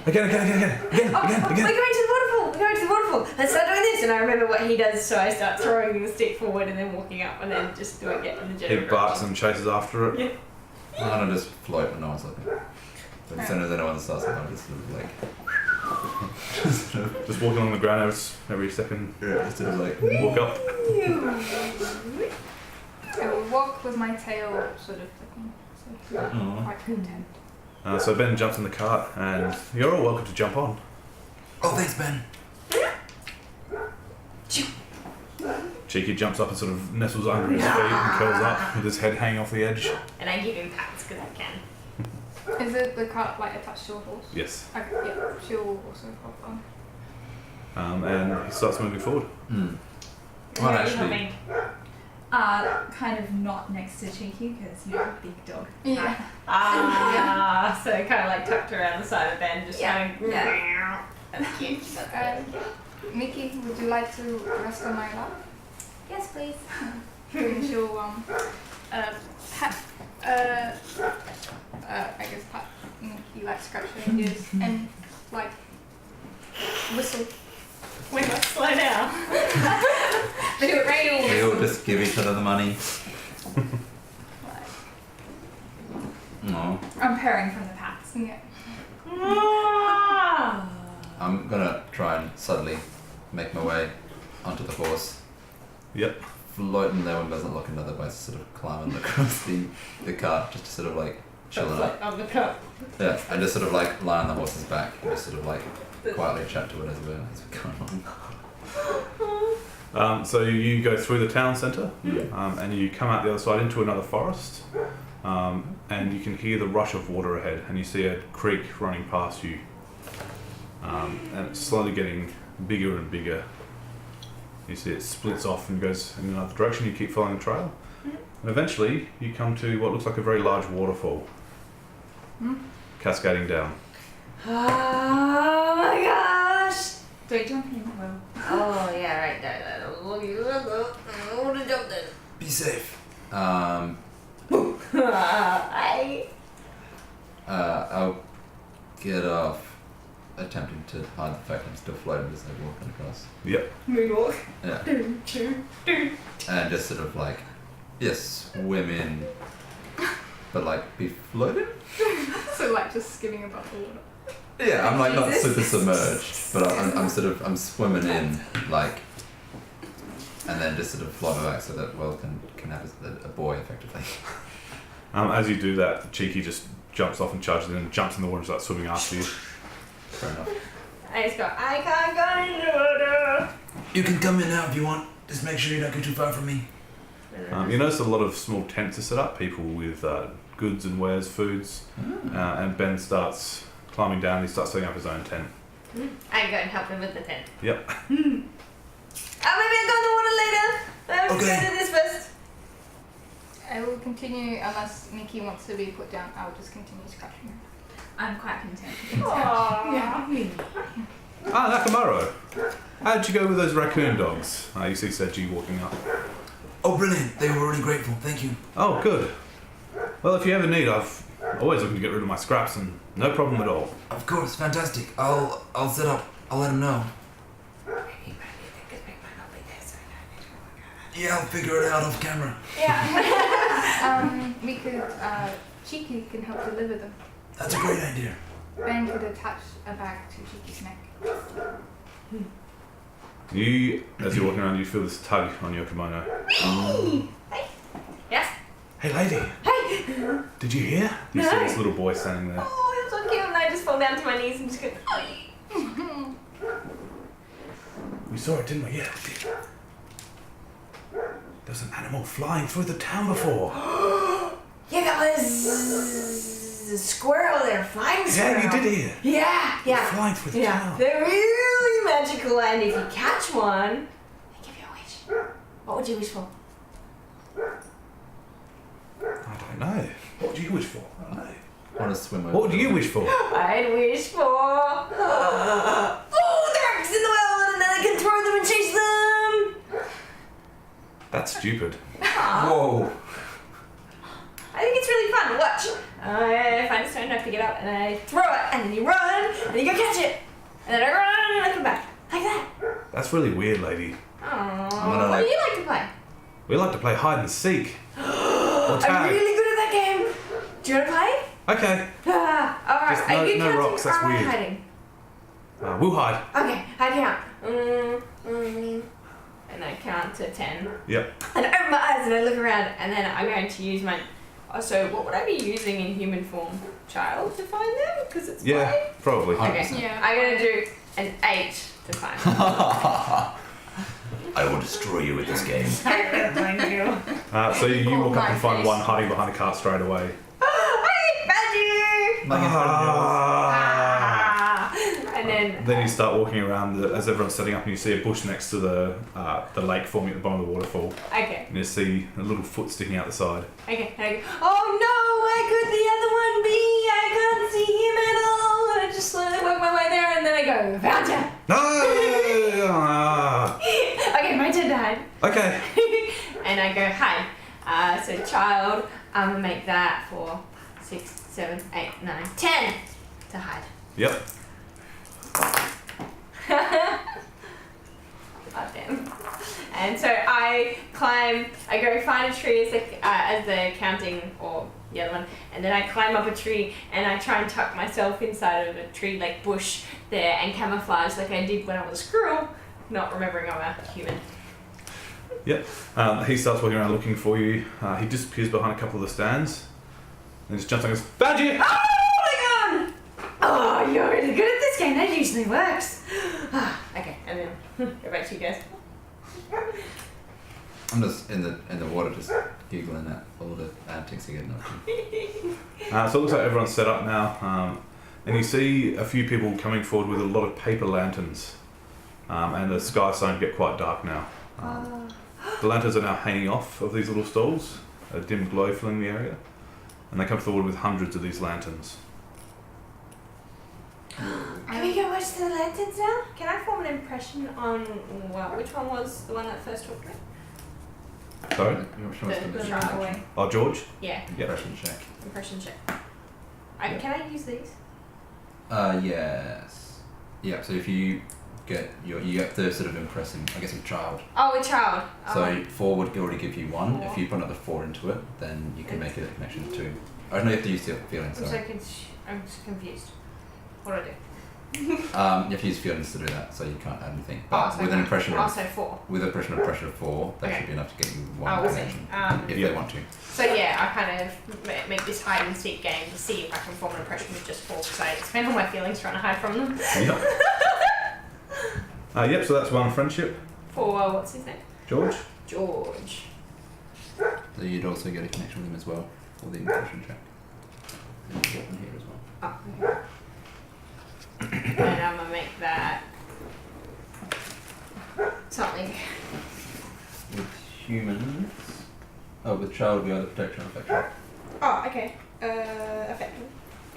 Again. Oh, we're going to the waterfall! We're going to the waterfall! Let's start doing this! And I remember what he does, so I start throwing the stick forward and then walking up and then just doing it in the He general barks direction. and chases after it. Yeah. I'm gonna just float when no one's looking. But as soon as anyone starts looking, I'm just sort of like. Just walking along the ground every second. Yeah, just sort of like. Walk up. I will walk with my tail sort of flicking. So Aw. quite content. So Ben jumps in the cart, and you're all welcome to jump on. Oh, thanks, Ben. Cheeky jumps up and sort of nestles under his feet and curls up with his head hanging off the edge. And I give him pats because I can. Is it the cart like attached to a horse? Yes. Okay, yeah. She'll also hop on. And he starts moving forward. Mm. Where Well, are you actually, helping? Kind of not next to Cheeky because, big dog. Yeah. So kind of like tucked around the side of Ben, just Yeah, going. yeah. That's cute. Mickey, would you like to rest on my lap? Yes, please. And she'll pat, I guess pat Mickey, like scratch her ears and like whistle. We must slow down. She'll rain. we all just give each other the money. No. I'm purring from the pats. Yeah. I'm gonna try and subtly make my way onto the horse. Yep. Floating there when doesn't look another by sort of climbing across the cart just to sort of like chill it up. On the cup. Yeah, and just sort of like lie on the horse's back and just sort of like quietly chat to it as we're going on. So you go through the town centre, and you come out the other side into another forest, and you can hear the rush of water ahead, and you see a creek running past you, and it's slowly getting bigger and bigger. You see it splits off and goes in another direction. You keep following the trail, and eventually you come to what looks like a very large waterfall, cascading down. Oh my gosh! Don't jump in. Well, Oh yeah, right. I want to jump then. Be safe. I'll get off attempting to hide the fact I'm still floating as I'm walking across. Yep. Moonwalk. Yeah. And just sort of like, yes, swim in, but like be floating? So like just skimming above the water. Yeah, I'm like not Jesus. super submerged, but I'm swimming in like, and then just sort of floating back so that Will can have a boy effectively. As you do that, Cheeky just jumps off and charges in and jumps in the water and starts swimming after you. Fair enough. I just go, I can't go in the water. You can come in now if you want. Just make sure you don't go too far from me. You notice a lot of small tents are set up, people with goods and wares, foods, and Ben starts climbing down. He starts setting up his own tent. I go and help him with the tent. Yep. Maybe I'll go in the water later. I'm Okay. going to do this first. I will continue unless Mickey wants to be put down. I'll just continue scratching her. I'm quite content. Aww. Nakamaro, how'd you go with those raccoon dogs? You see Seiji walking up. Oh, brilliant. They were really grateful. Thank you. Oh, good. Well, if you ever need, I've always looking to get rid of my scraps, and no problem at all. Of course. Fantastic. I'll set up. I'll let him know. Yeah, I'll figure it out off camera. Yeah. We could, Cheeky can help deliver them. That's a great idea. Ben could attach a bag to Cheeky's neck. You, as you're walking around, you feel this tug on your kimono. Yes. Hey, lady. Hey. Did you hear? You see this little boy standing there. Oh, it's so cute. And I just fall down to my knees and just go, We saw it, didn't we? Yeah, we did. There's an animal flying through the town before. yeah, that was a squirrel there, flying squirrel. Yeah, you did hear. Yeah. Flying through the Yeah, town. they're really magical, and if you catch one, they give you a wish. What would you wish for? I don't know. What do you wish for? I don't know. want to swim over. What do you wish for? I'd wish for all the rocks in the world, and then I can throw them and chase them. That's stupid. Whoa! I think it's really fun. Watch. I find a stone, I pick it up, and I throw it, and then you run, and then you go catch it, and then I run, and I come back like that. That's really weird, lady. Aww. What do you like to play? We like to play hide and seek. Or tag. I'm really good at that game. Do you want to play? Okay. Alright, Just are you no counting rocks, or that's am I weird. hiding? We'll hide. Okay, I count. And I count to 10. Yep. And I open my eyes and I look around, and then I'm going to use my... So what would I be using in human form? Child to find them? Because it's Yeah, play? probably. Okay, Yeah. I'm going to do an 8 to find them. I will destroy you with this game. Thank you. So you walk up my and find face. one hiding behind a cart straight away. Hi, Badger! And Then you start walking around as everyone's setting up, and you see a bush next to the lake forming at the bottom of the waterfall. Okay. And you see a little foot sticking out the side. Okay, and I go, oh no, where could the other one be? I can't see him at all. And I just slowly work my way there, and then I go, found ya. No! Okay, my turn to hide. Okay. And I go, hi. So child, I'm gonna make that for 6, 7, 8, 9, 10 to hide. Yep. Oh, damn. And so I climb, I go find a tree as the counting, or the other one, and then I climb up a tree and I try and tuck myself inside of a tree, like bush there, and camouflage like I did when I was a squirrel, not remembering I'm a human. Yep. He starts walking around looking for you. He disappears behind a couple of the stands. And just jumps on and goes, found you! Oh my god! Oh, you're really good at this game, that usually works. Okay, and then go back to you guys. I'm just in the water, just giggling at all the antics you're getting up to. So it looks like everyone's set up now. And you see a few people coming forward with a lot of paper lanterns. And the sky's starting to get quite dark now. The lanterns are now hanging off of these little stalls, a dim glow filling the area. And they come forward with hundreds of these lanterns. Can we go watch the lanterns now? Can I form an impression on which one was the one that first talked to me? Sorry? Which one's The the shark. boy. Oh, George? Yeah, impression check? impression check. Yeah. Can I use these? Yes. Yeah, so if you get you have to sort of impress him, I guess, a child. Oh, a child. So 4 would already give you 1. If you put another 4 into it, then you can make it a connection of 2. I don't know, you have to use your feelings, I'm sorry. I'm just confused. What do I do? You have to use feelings to do that, so you can't add anything. But so with an impression of also 4. with a pressure of 4, that Okay. should be enough to get you Oh, 1 we'll see. connection. If Yeah. they want to. So yeah, I kind of make this hide and seek game to see if I can form an impression with just 4, because I expend all my feelings trying to hide from them. Yep. Yep, so that's one friendship. For what's his name? George? George. So you'd also get a connection with him as well for the impression check. And you get one here as well. Oh, okay. And I'm gonna make that something. With humans. Oh, with child we either protection or affection. Oh, okay. Affection.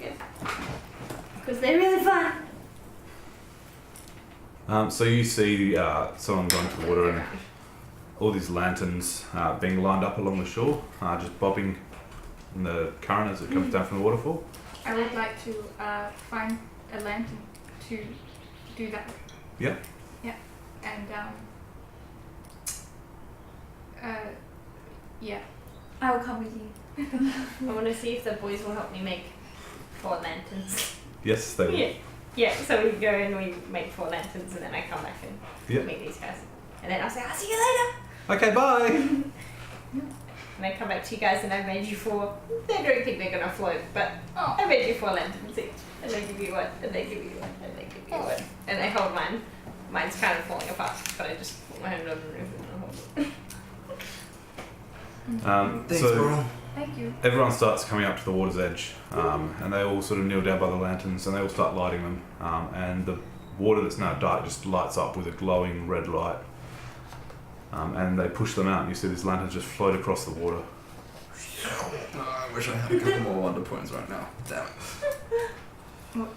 Yes. Because they're really fun. So you see someone going to the water and all these lanterns being lined up along the shore, just bobbing in the current as it comes down from the waterfall. I would like to find a lantern to do that. Yeah. Yeah. And yeah. I will come with you. I want to see if the boys will help me make 4 lanterns. Yes, they will. Yeah. Yeah, so we go and we make 4 lanterns and then I come back and Yeah. meet these guys. And then I'll say, I'll see you later. Okay, bye! And I come back to you guys and I've made you 4. They don't think they're going to float, but I made you 4 lanterns each. And they give you one, and they give you one, and they give you one. And they hold mine. Mine's kind of falling apart, but I just put my hand on the roof and I hold it. Thanks, so bro. Thank you. everyone starts coming up to the water's edge, and they all sort of kneel down by the lanterns and they all start lighting them. And the water that's now dark just lights up with a glowing red light. And they push them out and you see these lanterns just float across the water. Oh, I wish I had a couple more wonder points right now. Damn it. What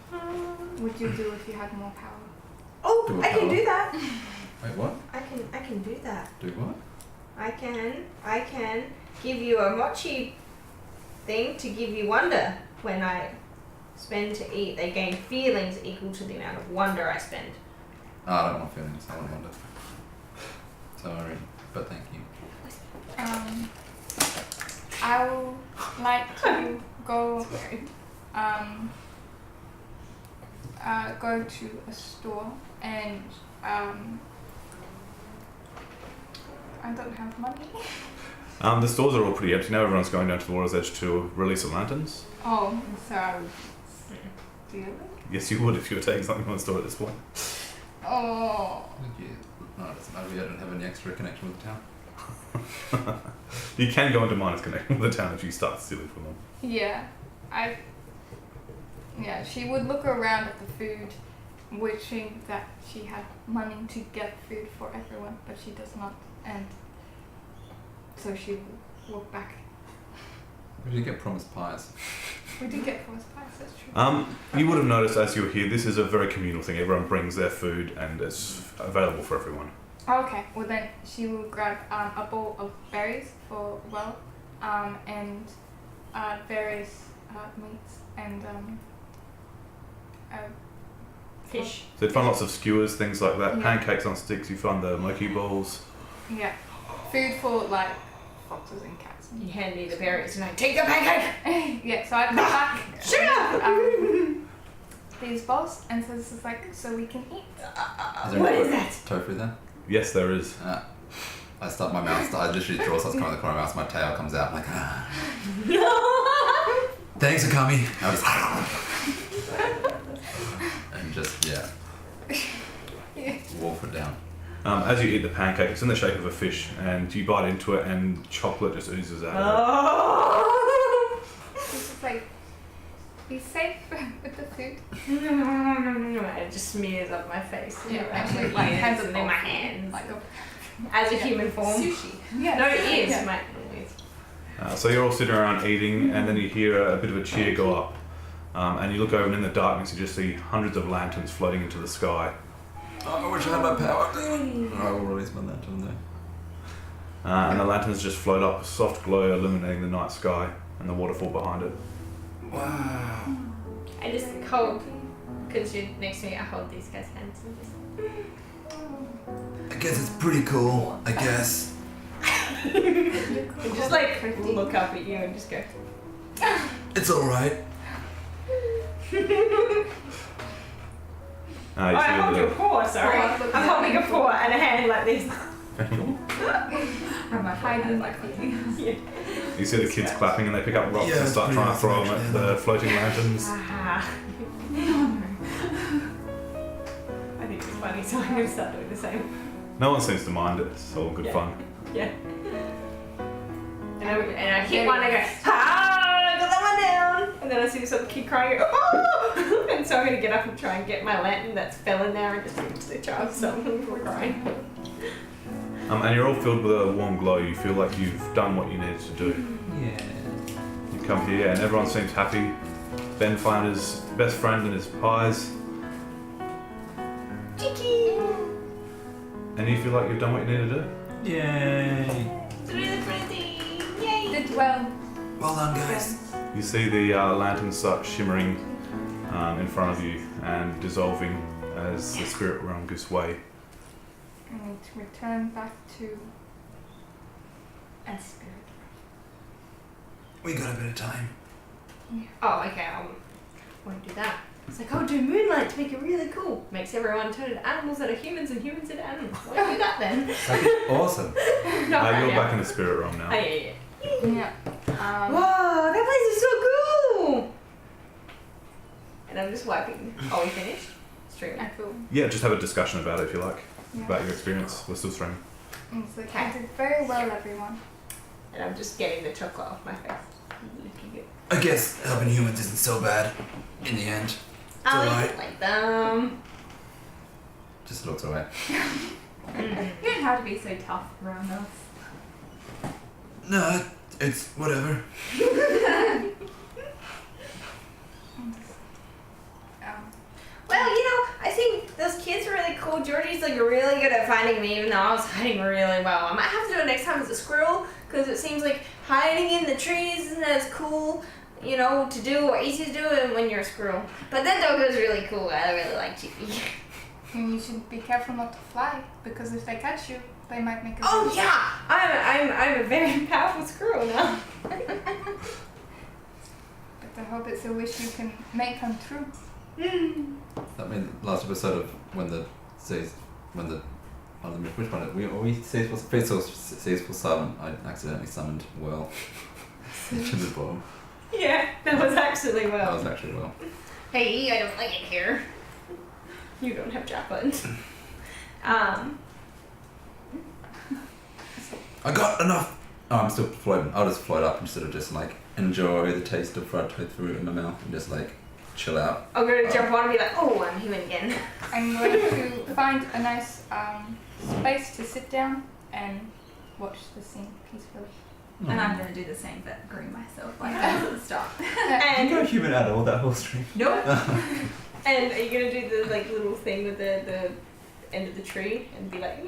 would you do if you had more power? Oh, Do a I can power. do that. Wait, what? I can do that. Do what? I can give you a mochi thing to give you wonder. When I spend to eat, they gain feelings equal to the amount of wonder I spend. Oh, I don't want feelings. I want wonder. Sorry, but thank you. I would like to go go to a store and I don't have money. The stores are all pretty empty now. Everyone's going down to the water's edge to release the lanterns. Oh, so I would steal it? Yes, you would if you were taking something from the store at this point. Oh. Thank you. No, it doesn't matter. I don't have any extra connection with the town. You can go into minus connection with the town if you start stealing from them. Yeah. She would look around at the food, wishing that she had money to get food for everyone, but she does not, and so she will walk back. We did get promised pies. We did get promised pies, that's true. You would have noticed as you were here, this is a very communal thing. Everyone brings their food and it's available for everyone. Okay, well then she will grab a bowl of berries for and various meats and Fish. So you'd find lots of skewers, things like that. Yeah. Pancakes on sticks. You find the mochi bowls. Yeah, food for like foxes and cats. You hand me the berries and I take the pancake. Yeah, so I put back these bowls and so this is like so we can eat. What is that? Tofu there? Yes, there is. I start my mouth. I literally draw something on the corner of my mouth. My tail comes out. I'm like, thanks, Akami. I was and just wolf it down. As you eat the pancake, it's in the shape of a fish, and you bite into it, and chocolate just oozes out of Oh. This is like be safe with the food. It just smears up my face. Yeah, Actually, like hands hands and then my hands. Like As a human form. sushi. Yeah. No, it is. Yeah. My, So you're all sitting around eating, and then you hear a bit of a cheer go up, and you look over, and in the darkness, you just see hundreds of lanterns floating into the sky. Oh, I wish I had my power. I will release my lantern there. And the lanterns just float up, a soft glow illuminating the night sky and the waterfall behind it. Wow. I just hold, because you're next to me, I hold these guys' hands and just. I guess it's pretty cool. I guess. And just like look up at you and just go. It's all right. You I see hold the- your paw, sorry. I'm holding a paw and a hand like this. I'm hiding like You see the kids clapping, and they pick up rocks Yeah, and start it's trying to throw them pretty at the floating lanterns. Ah. I think it's funny, so I'm going to start doing the same. No one seems to mind it. It's all good Yeah. fun. Yeah. And I hit one and I go, ah, I got that one down. And then I see this other kid crying, oh! And so I'm going to get up and try and get my lantern that's fell in there and just give it to the child so we're crying. And you're all filled with a warm glow. You feel like you've done what you needed to do. Yeah. You come here, and everyone seems happy. Ben finds his best friend and his pies. Cheeky! And you feel like you've done what you need to do. Yay. Really pretty! Yay! did well. Well done, guys. You see the lanterns start shimmering in front of you and dissolving as the spirit realm gives way. I need to return back to a spirit. We got a bit of time. Oh, okay, I won't do that. It's like, I'll do moonlight to make it really cool. Makes everyone turn into animals that are humans and humans into animals. Why do that then? That'd be awesome. No, You're yeah. back in the spirit realm now. Oh, yeah. Yeah. Whoa, that place is so cool! And I'm just wiping. Oh, we finished? Streaming. I feel. Yeah, just have a discussion about it if you like, Yeah. about your experience. We're still streaming. It's like, I did very well, everyone. And I'm just getting the chocolate off my face. Licking it. I guess helping humans isn't so bad in the end. It's I alright. like them. Just looks away. You don't have to be so tough around us. No, It's whatever. Well, I think those kids are really cool. Georgie's like really good at finding me, even though I was hiding really well. I might have to do it next time as a squirrel, because it seems like hiding in the trees isn't as cool, to do or easy to do when you're a squirrel. But that dog was really cool. I really like Chippy. And you should be careful not to fly, because if they catch you, they might make a Oh yeah, I'm a very powerful squirrel now. But I hope it's a wish you can make come true. That mean last episode of when the which one? We sees for silent. I accidentally summoned Well. To the ball. Yeah, that was actually That well. was actually Well. Hey, I don't like it here. You don't have jack buttons. I got enough. Oh, I'm still floating. I'll just float up and sort of just like enjoy the taste of fried tofu in my mouth and just like chill out. I'm gonna jump on and be like, oh, I'm human again. I'm going to find a nice space to sit down and watch the scene peacefully. And I'm going to do the same but groom myself like that at the start. And You got human out of all that whole stream. Nope. And are you gonna do the little thing with the end of the tree and be like?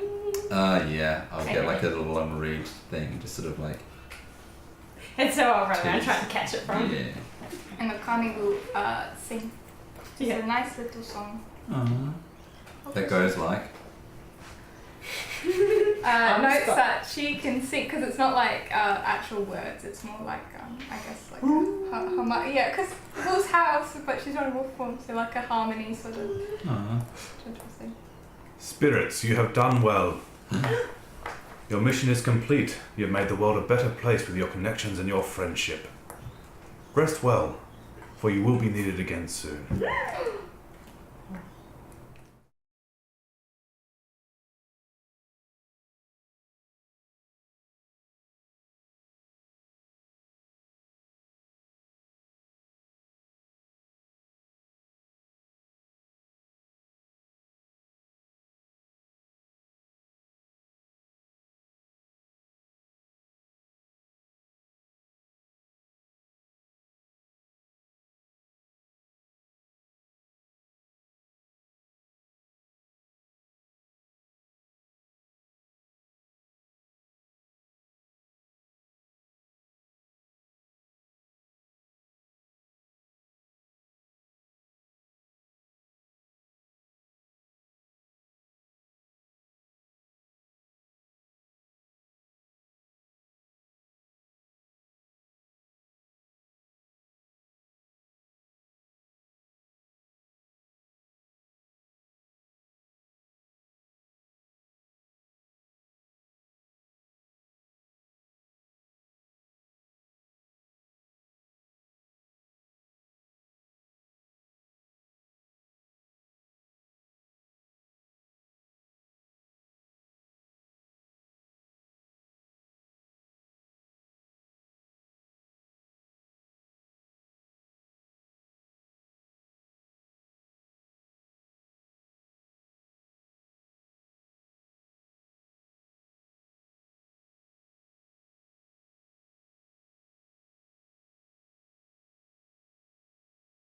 Yeah. I'll get like a little reed thing and just sort of like. And so I'll run around trying to catch it from. Yeah. And Akami will sing. It's Yeah. a nice little song. That goes like. Notes that she can sing, because it's not like actual words, it's more like, I guess, like yeah, because Wolf's house, but she's not a wolf form, so like a harmony sort of. Interesting. Spirits, you have done well. Your mission is complete. You have made the world a better place with your connections and your friendship. Rest well, for you will be needed again soon.